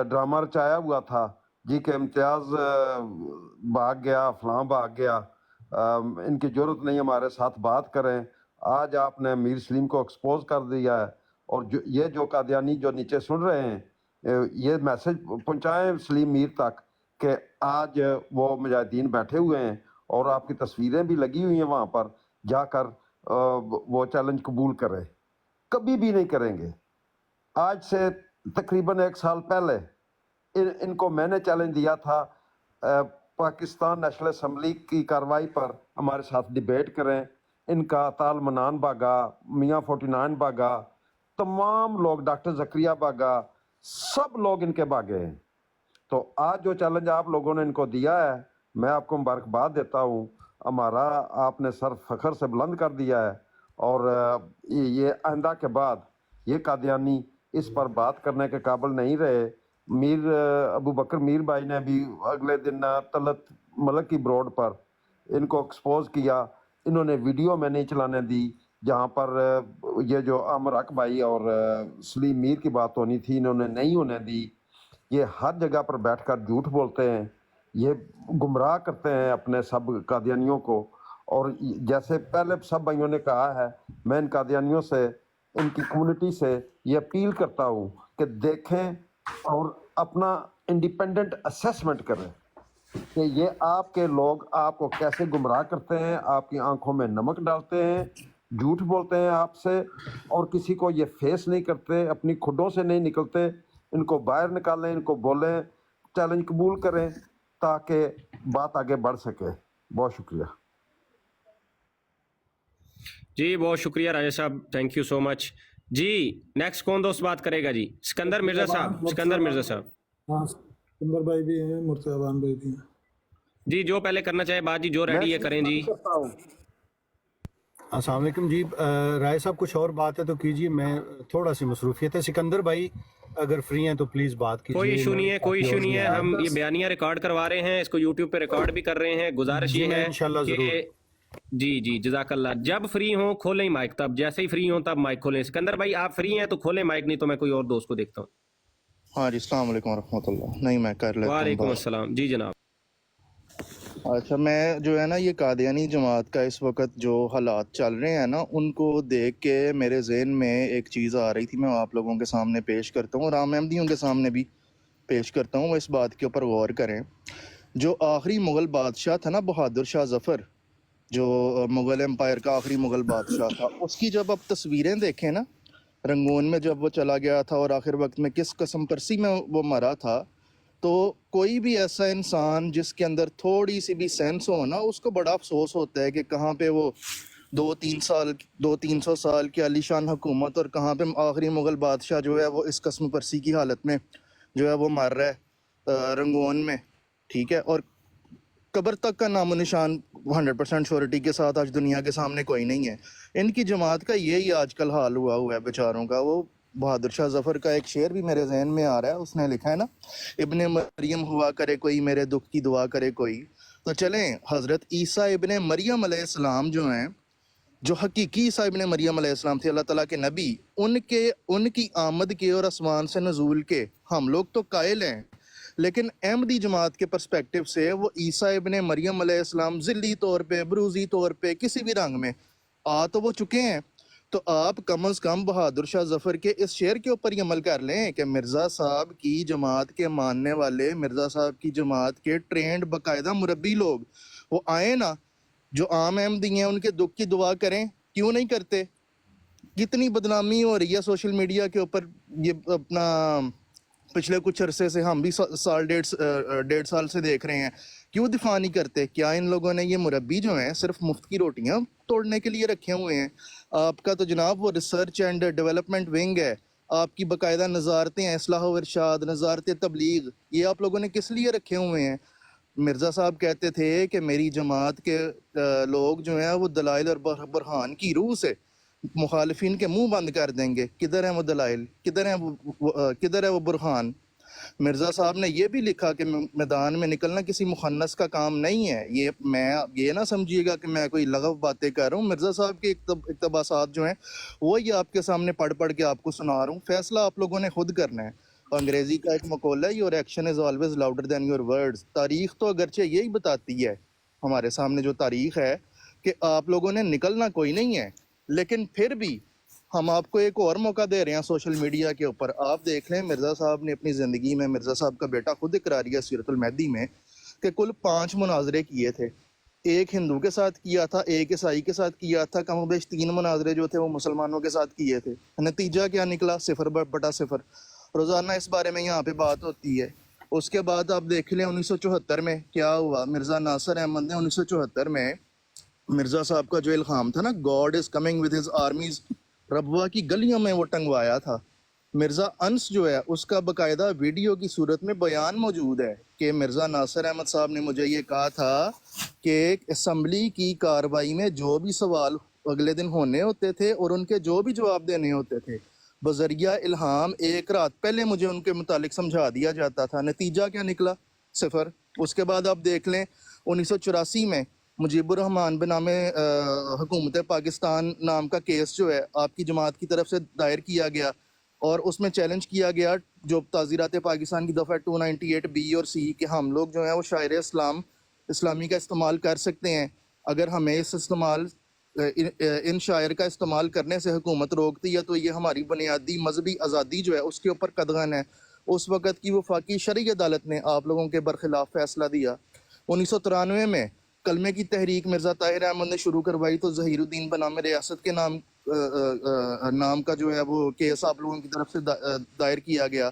ڈرامہ رچایا ہوا تھا جی کہ امتیاز بھاگ گیا، فلاں بھاگ گیا، ان کی ضرورت نہیں ہمارے ساتھ بات کریں. آج آپ نے میر سلیم کو ایکسپوز کر دیا ہے، اور یہ جو قادیانی جو نیچے سن رہے ہیں یہ میسج پہنچائیں سلیم میر تک کہ آج وہ مجاہدین بیٹھے ہوئے ہیں اور آپ کی تصویریں بھی لگی ہوئی ہیں وہاں پر، جا کر وہ چیلنج قبول کرے. کبھی بھی نہیں کریں گے. آج سے تقریباً 1 سال پہلے ان کو میں نے چیلنج دیا تھا، پاکستان نیشنل اسمبلی کی کارروائی پر ہمارے ساتھ ڈیبیٹ کریں. ان کا طال منان باغا، میاں 49 باغا، تمام لوگ، ڈاکٹر زکریا باغا، سب لوگ ان کے باغے ہیں. تو آج جو چیلنج آپ لوگوں نے ان کو دیا ہے، میں آپ کو مبارکباد دیتا ہوں. ہمارا آپ نے سر فخر سے بلند کر دیا ہے، اور یہ آئندہ کے بعد یہ قادیانی اس پر بات کرنے کے قابل نہیں رہے۔ میر ابو بکر میر بھائی نے بھی اگلے دن طلعت ملک کی بروڈ پر ان کو ایکسپوز کیا، انہوں نے ویڈیو میں نہیں چلانے دی، جہاں پر یہ جو عامر حق بھائی اور سلیم میر کی بات ہونی تھی انہوں نے نہیں ہونے دی۔ یہ ہر جگہ پر بیٹھ کر جھوٹ بولتے ہیں، یہ گمراہ کرتے ہیں اپنے سب قادیانیوں کو۔ اور جیسے پہلے سب بھائیوں نے کہا ہے، میں ان قادیانیوں سے، ان کی کمیونٹی سے یہ اپیل کرتا ہوں کہ دیکھیں اور اپنا انڈیپینڈنٹ اسیسمنٹ کریں کہ یہ آپ کے لوگ آپ کو کیسے گمراہ کرتے ہیں، آپ کی آنکھوں میں نمک ڈالتے ہیں، جھوٹ بولتے ہیں آپ سے، اور کسی کو یہ فیس نہیں کرتے، اپنی کھڈوں سے نہیں نکلتے۔ ان کو باہر نکالیں، ان کو بولیں، چیلنج قبول کریں تاکہ بات آگے بڑھ سکے۔ بہت شکریہ۔ جی بہت شکریہ راجہ صاحب، تھینک یو سو مچ۔ جی نیکسٹ کون دوست بات کرے گا؟ جی سکندر مرزا صاحب، سکندر مرزا صاحب۔ ہاں سکندر بھائی بھی ہیں، مرتضیٰ بھائی بھی ہیں۔ جی جو پہلے کرنا چاہے بات، جی جو ریڈی ہے کریں جی۔ السلام علیکم جی، رائے صاحب کچھ اور بات ہے تو کیجیے، میں تھوڑا سی مصروفیت ہے۔ سکندر بھائی اگر فری ہیں تو پلیز بات کیجیے۔ کوئی ایشو نہیں ہے، کوئی ایشو نہیں ہے، ہم یہ بیانیہ ریکارڈ کروا رہے ہیں، اس کو یوٹیوب پہ ریکارڈ بھی کر رہے ہیں۔ گزارش یہ ہے انشاءاللہ ضرور۔ کہ جی جی جزاک اللہ، جب فری ہوں کھولیں مائک، تب جیسے ہی فری ہوں تب مائک کھولیں۔ سکندر بھائی آپ فری ہیں تو کھولیں مائک، نہیں تو میں کوئی اور دوست کو دیکھتا ہوں۔ ہاں جی السلام علیکم ورحمۃ اللہ۔ نہیں میں کر لیتا ہوں وعلیکم بات۔ السلام، جی جناب۔ اچھا، میں جو ہے نا یہ قادیانی جماعت کا اس وقت جو حالات چل رہے ہیں نا ان کو دیکھ کے میرے ذہن میں ایک چیز آ رہی تھی، میں آپ لوگوں کے سامنے پیش کرتا ہوں اور عام احمدیوں کے سامنے بھی پیش کرتا ہوں، وہ اس بات کے اوپر غور کریں۔ جو آخری مغل بادشاہ تھا نا بہادر شاہ ظفر، جو مغل امپائر کا آخری مغل بادشاہ تھا، اس کی جب آپ تصویریں دیکھیں نا، رنگون میں جب وہ چلا گیا تھا اور آخر وقت میں کس قسم پرسی میں وہ مرا تھا، تو کوئی بھی ایسا انسان جس کے اندر تھوڑی سی بھی سینس ہو نا، اس کو بڑا افسوس ہوتا ہے کہ کہاں پہ وہ 200-300 سال کی عالی شان حکومت اور کہاں پہ آخری مغل بادشاہ جو ہے وہ اس قسم پرسی کی حالت میں جو ہے وہ مر رہا ہے رنگون میں، ٹھیک ہے، اور قبر تک کا نام و نشان 100% شورٹی کے ساتھ آج دنیا کے سامنے کوئی نہیں ہے۔ ان کی جماعت کا یہی آج کل حال ہوا ہے بیچاروں کا۔ وہ بہادر شاہ ظفر کا ایک شعر بھی میرے ذہن میں آ رہا ہے، اس نے لکھا ہے نا، ابن مریم ہوا کرے کوئی میرے دکھ کی دعا کرے کوئی۔ تو چلیں، حضرت عیسیٰ ابن مریم علیہ السلام جو ہیں، جو حقیقی عیسیٰ ابن مریم علیہ السلام تھے، اللہ تعالیٰ کے نبی، ان کی آمد کے اور آسمان سے نزول کے ہم لوگ تو قائل ہیں، لیکن احمدی جماعت کے پرسپیکٹو سے وہ عیسیٰ ابن مریم علیہ السلام ذلی طور پہ، بروزی طور پہ، کسی بھی رنگ میں آ تو وہ چکے ہیں۔ تو آپ کم از کم بہادر شاہ ظفر کے اس شعر کے اوپر یہ عمل کر لیں کہ مرزا صاحب کی جماعت کے ماننے والے، مرزا صاحب کی جماعت کے ٹرینڈ باقاعدہ مربی لوگ وہ آئیں نا، جو عام احمدی ہیں ان کے دکھ کی دعا کریں۔ کیوں نہیں کرتے؟ کتنی بدنامی ہو رہی ہے سوشل میڈیا کے اوپر، یہ اپنا پچھلے کچھ عرصے سے ہم بھی ڈیڑھ سال سے دیکھ رہے ہیں، کیوں دفاع نہیں کرتے؟ کیا ان لوگوں نے یہ مربی جو ہیں صرف مفت کی روٹیاں توڑنے کے لیے رکھے ہوئے ہیں؟ آپ کا تو جناب وہ ریسرچ اینڈ ڈیولپمنٹ ونگ ہے، آپ کی باقاعدہ نظارتیں، اصلاح و ارشاد، نظارت تبلیغ، یہ آپ لوگوں نے کس لیے رکھے ہوئے ہیں؟ مرزا صاحب کہتے تھے کہ میری جماعت کے لوگ جو ہیں وہ دلائل اور برہان کی روح سے مخالفین کے منہ بند کر دیں گے۔ کدھر ہیں وہ دلائل؟ کدھر ہے وہ برہان؟ مرزا صاحب نے یہ بھی لکھا کہ میدان میں نکلنا کسی مخنث کا کام نہیں ہے۔ یہ نہ سمجھیے گا کہ میں کوئی لغو باتیں کر رہا ہوں۔ مرزا صاحب کے اقتباسات جو ہیں وہ یہ آپ کے سامنے پڑھ کے آپ کو سنا رہا ہوں، فیصلہ آپ لوگوں نے خود کرنا ہے۔ انگریزی کا ایک مقولہ ہے، your action is always louder than your words. تاریخ تو اگرچہ یہی بتاتی ہے، ہمارے سامنے جو تاریخ ہے، کہ آپ لوگوں نے نکلنا کوئی نہیں ہے، لیکن پھر بھی ہم آپ کو ایک اور موقع دے رہے ہیں سوشل میڈیا کے اوپر۔ آپ دیکھ لیں، مرزا صاحب نے اپنی زندگی میں، مرزا صاحب کا بیٹا خود اقراریہ سیرت المہدی میں، کہ کل 5 مناظرے کیے تھے۔ ایک ہندو کے ساتھ کیا تھا، ایک عیسائی کے ساتھ کیا تھا، کم و بیش 3 مناظرے جو تھے وہ مسلمانوں کے ساتھ کیے تھے۔ نتیجہ کیا نکلا؟ 0/0۔ روزانہ اس بارے میں یہاں پہ بات ہوتی ہے۔ اس کے بعد آپ دیکھ لیں 1974 میں کیا ہوا۔ مرزا ناصر احمد نے 1974 میں مرزا صاحب کا جو الہام تھا نا، God is coming with his armies, Rabwah کی گلیوں میں وہ ٹنگوایا تھا۔ مرزا انس جو ہے اس کا باقاعدہ ویڈیو کی صورت میں بیان موجود ہے کہ مرزا ناصر احمد صاحب نے مجھے یہ کہا تھا کہ اسمبلی کی کارروائی میں جو بھی سوال اگلے دن ہونے ہوتے تھے اور ان کے جو بھی جواب دینے ہوتے تھے بذریعہ الہام ایک رات پہلے مجھے ان کے متعلق سمجھا دیا جاتا تھا. نتیجہ کیا نکلا؟ 0. اس کے بعد آپ دیکھ لیں 1984 میں مجیب الرحمان بنام حکومت پاکستان نام کا کیس جو ہے آپ کی جماعت کی طرف سے دائر کیا گیا اور اس میں چیلنج کیا گیا جو تعزیرات پاکستان کی دفعہ 298 بی اور سی کہ ہم لوگ جو ہیں وہ شاعر اسلامی کا استعمال کر سکتے ہیں. اگر ہمیں اس استعمال ان شاعر کا استعمال کرنے سے حکومت روکتی ہے تو یہ ہماری بنیادی مذہبی آزادی جو ہے اس کے اوپر قدغن ہے. اس وقت کی وفاقی شرعی عدالت نے آپ لوگوں کے برخلاف فیصلہ دیا. 1993 میں کلمے کی تحریک مرزا طاہر احمد نے شروع کروائی تو ظہیر الدین بنام ریاست کے نام کا جو ہے وہ کیس آپ لوگوں کی طرف سے دائر کیا گیا.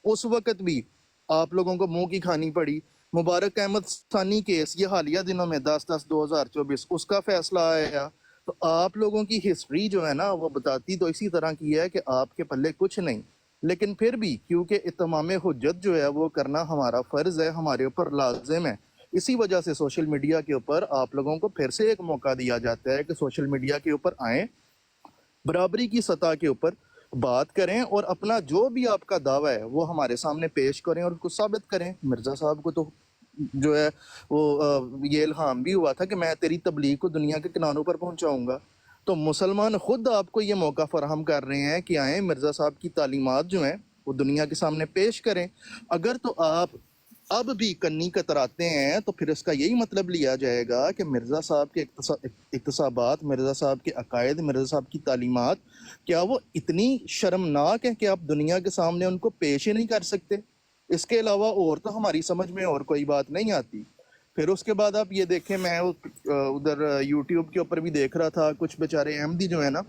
اس وقت بھی آپ لوگوں کو منہ کی کھانی پڑی. مبارک احمد ثانی کیس یہ حالیہ دنوں میں 10/10/2024 اس کا فیصلہ آیا. تو آپ لوگوں کی ہسٹری جو ہے نا وہ بتاتی تو اسی طرح کی ہے کہ آپ کے پلے کچھ نہیں, لیکن پھر بھی کیونکہ اتمام حجت جو ہے وہ کرنا ہمارا فرض ہے, ہمارے اوپر لازم ہے, اسی وجہ سے سوشل میڈیا کے اوپر آپ لوگوں کو پھر سے ایک موقع دیا جاتا ہے کہ سوشل میڈیا کے اوپر آئیں, برابری کی سطح کے اوپر بات کریں اور اپنا جو بھی آپ کا دعویٰ ہے وہ ہمارے سامنے پیش کریں اور اس کو ثابت کریں. مرزا صاحب کو تو جو ہے وہ یہ الہام بھی ہوا تھا کہ میں تیری تبلیغ کو دنیا کے کناروں پر پہنچاؤں گا. تو مسلمان خود آپ کو یہ موقع فراہم کر رہے ہیں کہ آئیں مرزا صاحب کی تعلیمات جو ہیں وہ دنیا کے سامنے پیش کریں. اگر تو آپ اب بھی کنی کتراتے ہیں تو پھر اس کا یہی مطلب لیا جائے گا کہ مرزا صاحب کے اقتصابات, مرزا صاحب کے عقائد, مرزا صاحب کی تعلیمات کیا وہ اتنی شرمناک ہیں کہ آپ دنیا کے سامنے ان کو پیش ہی نہیں کر سکتے. اس کے علاوہ اور تو ہماری سمجھ میں اور کوئی بات نہیں آتی. پھر اس کے بعد آپ یہ دیکھیں, میں ادھر یوٹیوب کے اوپر بھی دیکھ رہا تھا, کچھ بیچارے احمدی جو ہے نا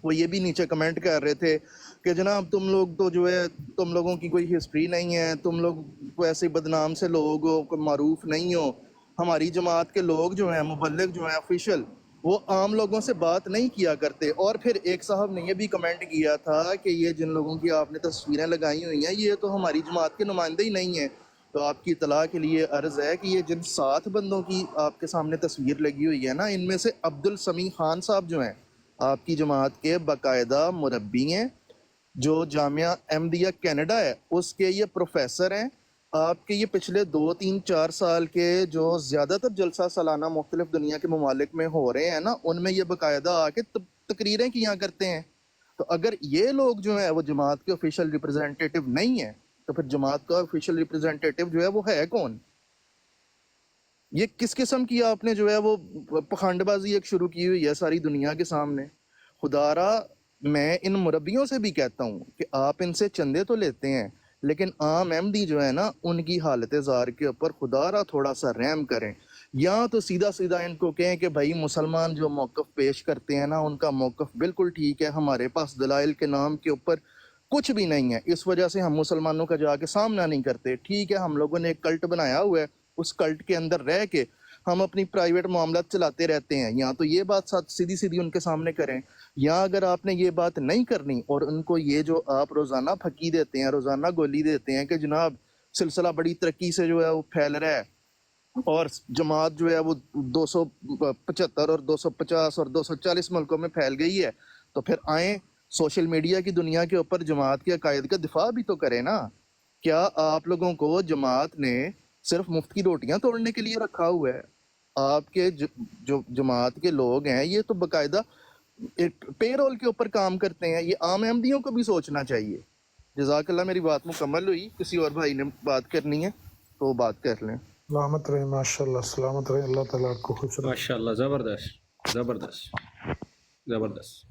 وہ یہ بھی نیچے کمنٹ کر رہے تھے کہ جناب تم لوگ تو جو ہے تم لوگوں کی کوئی ہسٹری نہیں ہے, تم لوگ ایسے بدنام سے لوگ ہو, کوئی معروف نہیں ہو. ہماری جماعت کے لوگ جو ہیں مبلغ جو ہیں آفیشل وہ عام لوگوں سے بات نہیں کیا کرتے. اور پھر ایک صاحب نے یہ بھی کمنٹ کیا تھا کہ یہ جن لوگوں کی آپ نے تصویریں لگائی ہوئی ہیں یہ تو ہماری جماعت کے نمائندے ہی نہیں ہیں. تو آپ کی اطلاع کے لیے عرض ہے کہ یہ جن 7 بندوں کی آپ کے سامنے تصویر لگی ہوئی ہے نا, ان میں سے عبد السمیع خان صاحب جو ہیں آپ کی جماعت کے باقاعدہ مربی ہیں, جو جامعہ احمدیہ کینیڈا ہے اس کے یہ پروفیسر ہیں. آپ کے یہ پچھلے 2-3-4 سال کے جو زیادہ تر جلسہ سالانہ مختلف دنیا کے ممالک میں ہو رہے ہیں نا, ان میں یہ باقاعدہ آ کے تقریریں کیا کرتے ہیں. تو اگر یہ لوگ جو ہیں وہ جماعت کے آفیشیل ریپرزینٹیٹیو نہیں ہیں تو پھر جماعت کا آفیشیل ریپرزینٹیٹیو جو ہے وہ ہے کون؟ یہ کس قسم کی آپ نے جو ہے وہ پخانڈ بازی ایک شروع کی ہوئی ہے ساری دنیا کے سامنے. خدا را میں ان مربیوں سے بھی کہتا ہوں کہ آپ ان سے چندے تو لیتے ہیں لیکن عام احمدی جو ہے نا ان کی حالت زار کے اوپر خدا را تھوڑا سا رحم کریں. یا تو سیدھا سیدھا ان کو کہیں کہ بھائی مسلمان جو موقف پیش کرتے ہیں نا ان کا موقف بالکل ٹھیک ہے, ہمارے پاس دلائل کے نام کے اوپر کچھ بھی نہیں ہے, اس وجہ سے ہم مسلمانوں کا جا کے سامنا نہیں کرتے. ٹھیک ہے, ہم لوگوں نے ایک کلٹ بنایا ہوا ہے, اس کلٹ کے اندر رہ کے ہم اپنی پرائیویٹ معاملات چلاتے رہتے ہیں. یا تو یہ بات سیدھی سیدھی ان کے سامنے کریں, یا اگر آپ نے یہ بات نہیں کرنی اور ان کو یہ جو آپ روزانہ پھکی دیتے ہیں, روزانہ گولی دیتے ہیں کہ جناب سلسلہ بڑی ترقی سے جو ہے وہ پھیل رہا ہے اور جماعت جو ہے وہ 275 اور 250 اور 240 ملکوں میں پھیل گئی ہے, تو پھر آئیں سوشل میڈیا کی دنیا کے اوپر جماعت کے عقائد کا دفاع بھی تو کریں نا. کیا آپ لوگوں کو جماعت نے صرف مفت کی روٹیاں توڑنے کے لیے رکھا ہوا ہے؟ آپ کے جو جماعت کے لوگ ہیں یہ تو باقاعدہ پے رول کے اوپر کام کرتے ہیں. یہ عام احمدیوں کو بھی سوچنا چاہیے. جزاک اللہ, میری بات مکمل ہوئی. کسی اور بھائی نے بات کرنی ہے تو بات کر لیں. سلامت رہے, ماشاء اللہ سلامت رہے, اللہ تعالیٰ آپ کو خوش رکھے. ماشاء اللہ, زبردست زبردست زبردست.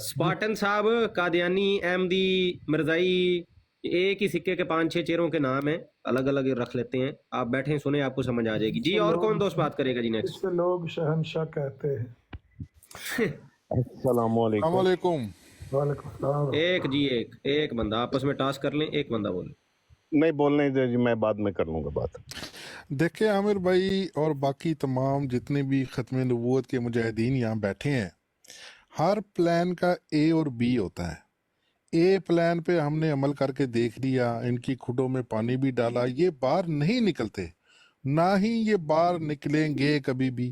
سپارٹن صاحب, قادیانی, احمدی, مرزائی, ایک ہی سکے کے 5-6 چہروں کے نام ہیں, الگ الگ رکھ لیتے ہیں. آپ بیٹھیں سنیں, آپ کو سمجھ آ جائے گی. جی, اور کون دوست بات کرے گا جی نیکسٹ؟ اس سے لوگ شہنشاہ کہتے ہیں. السلام علیکم. وعلیکم السلام. ایک بندہ آپس میں ٹاسک کر لیں, ایک بندہ بولے. نہیں بولنے دے جی, میں بعد میں کر لوں گا بات. دیکھیں عامر بھائی اور باقی تمام جتنے بھی ختم نبوت کے مجاہدین یہاں بیٹھے ہیں, ہر پلان کا اے اور بی ہوتا ہے. اے پلان پہ ہم نے عمل کر کے دیکھ لیا, ان کی کھڈوں میں پانی بھی ڈالا, یہ باہر نہیں نکلتے, نہ ہی یہ باہر نکلیں گے کبھی بھی.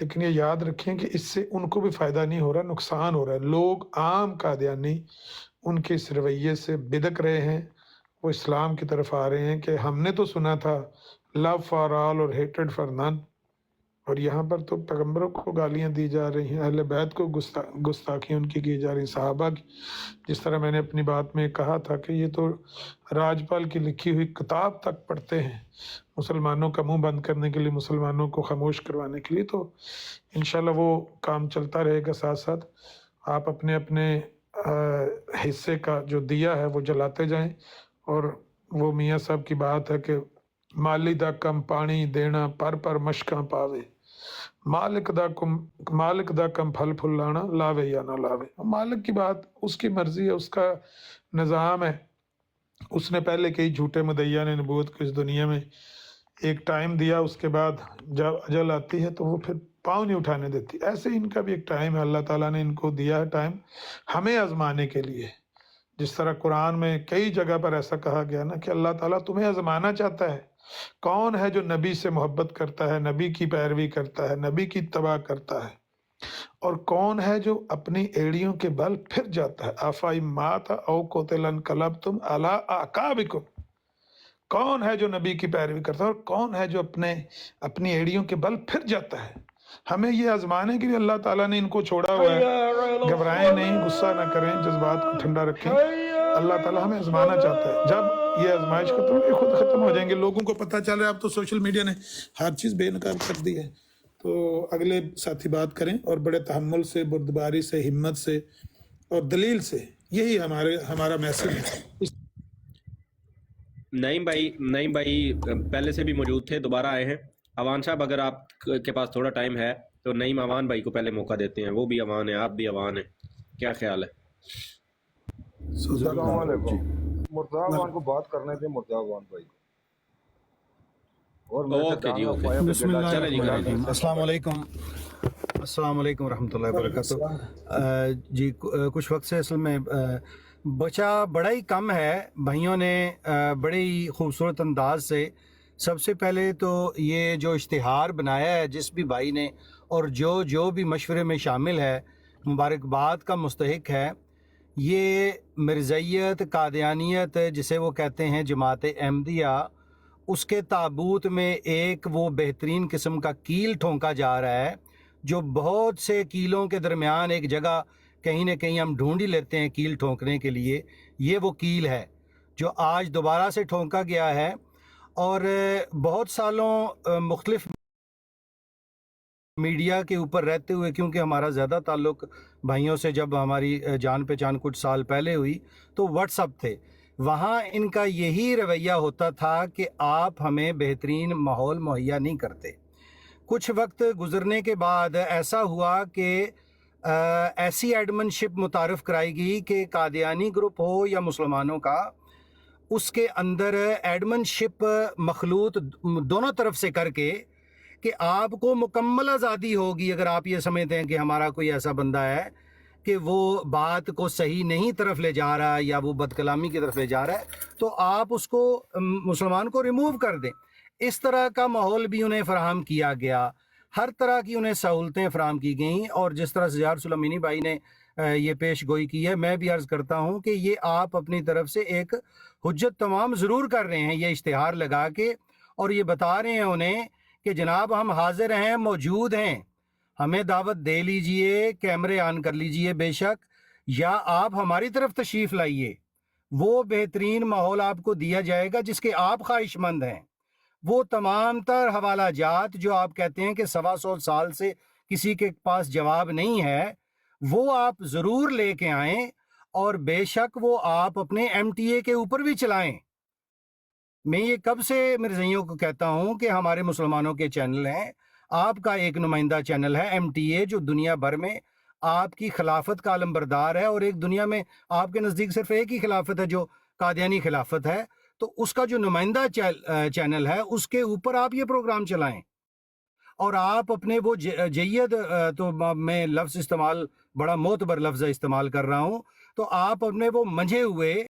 لیکن یہ یاد رکھیں کہ اس سے ان کو بھی فائدہ نہیں ہو رہا، نقصان ہو رہا ہے. لوگ عام قادیانی ان کے اس رویے سے بدک رہے ہیں، وہ اسلام کی طرف آ رہے ہیں کہ ہم نے تو سنا تھا لو فار آل اور ہیٹڈ فار نن، اور یہاں پر تو پیغمبروں کو گالیاں دی جا رہی ہیں، اہل بیت کو گستاخی ان کی جا رہی ہیں، صحابہ کی. جس طرح میں نے اپنی بات میں کہا تھا کہ یہ تو راجپال کی لکھی ہوئی کتاب تک پڑھتے ہیں مسلمانوں کا منہ بند کرنے کے لیے، مسلمانوں کو خاموش کروانے کے لیے. تو انشاءاللہ وہ کام چلتا رہے گا. ساتھ ساتھ آپ اپنے اپنے حصے کا جو دیا ہے وہ جلاتے جائیں. اور وہ میاں صاحب کی بات ہے کہ مالی دا کم پانی دینا پر مشکاں پاوے، مالک دا کم پھل پھلانا لاوے یا نہ لاوے. مالک کی بات اس کی مرضی ہے، اس کا نظام ہے. اس نے پہلے کئی جھوٹے مدعیان نبوت کو اس دنیا میں ایک ٹائم دیا، اس کے بعد جب اجل آتی ہے تو وہ پھر پاؤں نہیں اٹھانے دیتی. ایسے ان کا بھی ایک ٹائم ہے، اللہ تعالیٰ نے ان کو دیا ہے ٹائم ہمیں آزمانے کے لیے. جس طرح قرآن میں کئی جگہ پر ایسا کہا گیا نا کہ اللہ تعالیٰ تمہیں آزمانا چاہتا ہے. کون ہے جو نبی سے محبت کرتا ہے، نبی کی پیروی کرتا ہے، نبی کی اتباع کرتا ہے، اور کون ہے جو اپنی ایڑیوں کے بل پھر جاتا ہے. آفائی مات او قتل انقلبتم علی اعقابکم. کون ہے جو نبی کی پیروی کرتا ہے اور کون ہے جو اپنی ایڑیوں کے بل پھر جاتا ہے. ہمیں یہ آزمانے کے لیے اللہ تعالیٰ نے ان کو چھوڑا ہوا ہے. گھبرائیں نہیں، غصہ نہ کریں، جذبات کو ٹھنڈا رکھیں. اللہ تعالیٰ ہمیں آزمانا چاہتا ہے. جب یہ آزمائش ختم ہوگی خود ختم ہو جائیں گے. لوگوں کو پتہ چل رہا ہے اب تو سوشل میڈیا نے ہر چیز بے نقاب کر دی ہے. تو اگلے ساتھی بات کریں اور بڑے تحمل سے، بردباری سے، ہمت سے اور دلیل سے. یہی ہمارا میسج ہے. نعیم بھائی پہلے سے بھی موجود تھے، دوبارہ آئے ہیں. اوان صاحب اگر آپ کے پاس تھوڑا ٹائم ہے تو نعیم اوان بھائی کو پہلے موقع دیتے ہیں. وہ بھی اوان ہے، آپ بھی اوان ہیں، کیا خیال ہے؟ السلام علیکم. مرتضیٰ اوان کو بات کرنے تھے، مرتضیٰ اوان بھائی کو. اور میں سے اوکے جی، ڈانگا اوکے. پایا بسم اللہ چلیں جی، الرحمن کریں جی. الرحیم. السلام علیکم ورحمۃ اللہ وبرکاتہ. جی کچھ وقت سے اصل میں بچا بڑا ہی کم ہے. بھائیوں نے بڑے ہی خوبصورت انداز سے سب سے پہلے تو یہ جو اشتہار بنایا ہے جس بھی بھائی نے، اور جو بھی مشورے میں شامل ہے، مبارکباد کا مستحق ہے. یہ مرزائیت، قادیانیت جسے وہ کہتے ہیں، جماعت احمدیہ، اس کے تابوت میں ایک وہ بہترین قسم کا کیل ٹھونکا جا رہا ہے جو بہت سے کیلوں کے درمیان ایک جگہ کہیں نہ کہیں ہم ڈھونڈ ہی لیتے ہیں کیل ٹھونکنے کے لیے. یہ وہ کیل ہے جو آج دوبارہ سے ٹھونکا گیا ہے. اور بہت سالوں مختلف میڈیا کے اوپر رہتے ہوئے، کیونکہ ہمارا زیادہ تعلق بھائیوں سے جب ہماری جان پہچان کچھ سال پہلے ہوئی تو واٹس اپ تھے، وہاں ان کا یہی رویہ ہوتا تھا کہ آپ ہمیں بہترین ماحول مہیا نہیں کرتے. کچھ وقت گزرنے کے بعد ایسا ہوا کہ ایسی ایڈمن شپ متعارف کرائی گئی کہ قادیانی گروپ ہو یا مسلمانوں کا، اس کے اندر ایڈمن شپ مخلوط دونوں طرف سے کر کے کہ آپ کو مکمل آزادی ہوگی. اگر آپ یہ سمجھتے ہیں کہ ہمارا کوئی ایسا بندہ ہے کہ وہ بات کو صحیح نہیں طرف لے جا رہا ہے یا وہ بد کلامی کی طرف لے جا رہا ہے، تو آپ اس کو مسلمان کو ریموو کر دیں. اس طرح کا ماحول بھی انہیں فراہم کیا گیا، ہر طرح کی انہیں سہولتیں فراہم کی گئیں. اور جس طرح سجاد سلیمانی بھائی نے یہ پیش گوئی کی ہے، میں بھی عرض کرتا ہوں کہ یہ آپ اپنی طرف سے ایک حجت تمام ضرور کر رہے ہیں، یہ اشتہار لگا کے، اور یہ بتا رہے ہیں انہیں کہ جناب ہم حاضر ہیں، موجود ہیں، ہمیں دعوت دے لیجئے، کیمرے آن کر لیجئے بے شک، یا آپ ہماری طرف تشریف لائیے. وہ بہترین ماحول آپ کو دیا جائے گا جس کے آپ خواہش مند ہیں. وہ تمام تر حوالہ جات جو آپ کہتے ہیں کہ 125 سال سے کسی کے پاس جواب نہیں ہے، وہ آپ ضرور لے کے آئیں، اور بے شک وہ آپ اپنے MTA کے اوپر بھی چلائیں. میں یہ کب سے مرزائیوں کو کہتا ہوں کہ ہمارے مسلمانوں کے چینل ہیں، آپ کا ایک نمائندہ چینل ہے MTA، جو دنیا بھر میں آپ کی خلافت کا علمبردار ہے، اور ایک دنیا میں آپ کے نزدیک صرف ایک ہی خلافت ہے جو قادیانی خلافت ہے. تو اس کا جو نمائندہ چینل ہے اس کے اوپر آپ یہ پروگرام چلائیں. اور آپ اپنے وہ جید، تو میں لفظ استعمال بڑا معتبر لفظ استعمال کر رہا ہوں، تو آپ اپنے وہ منجھے ہوئے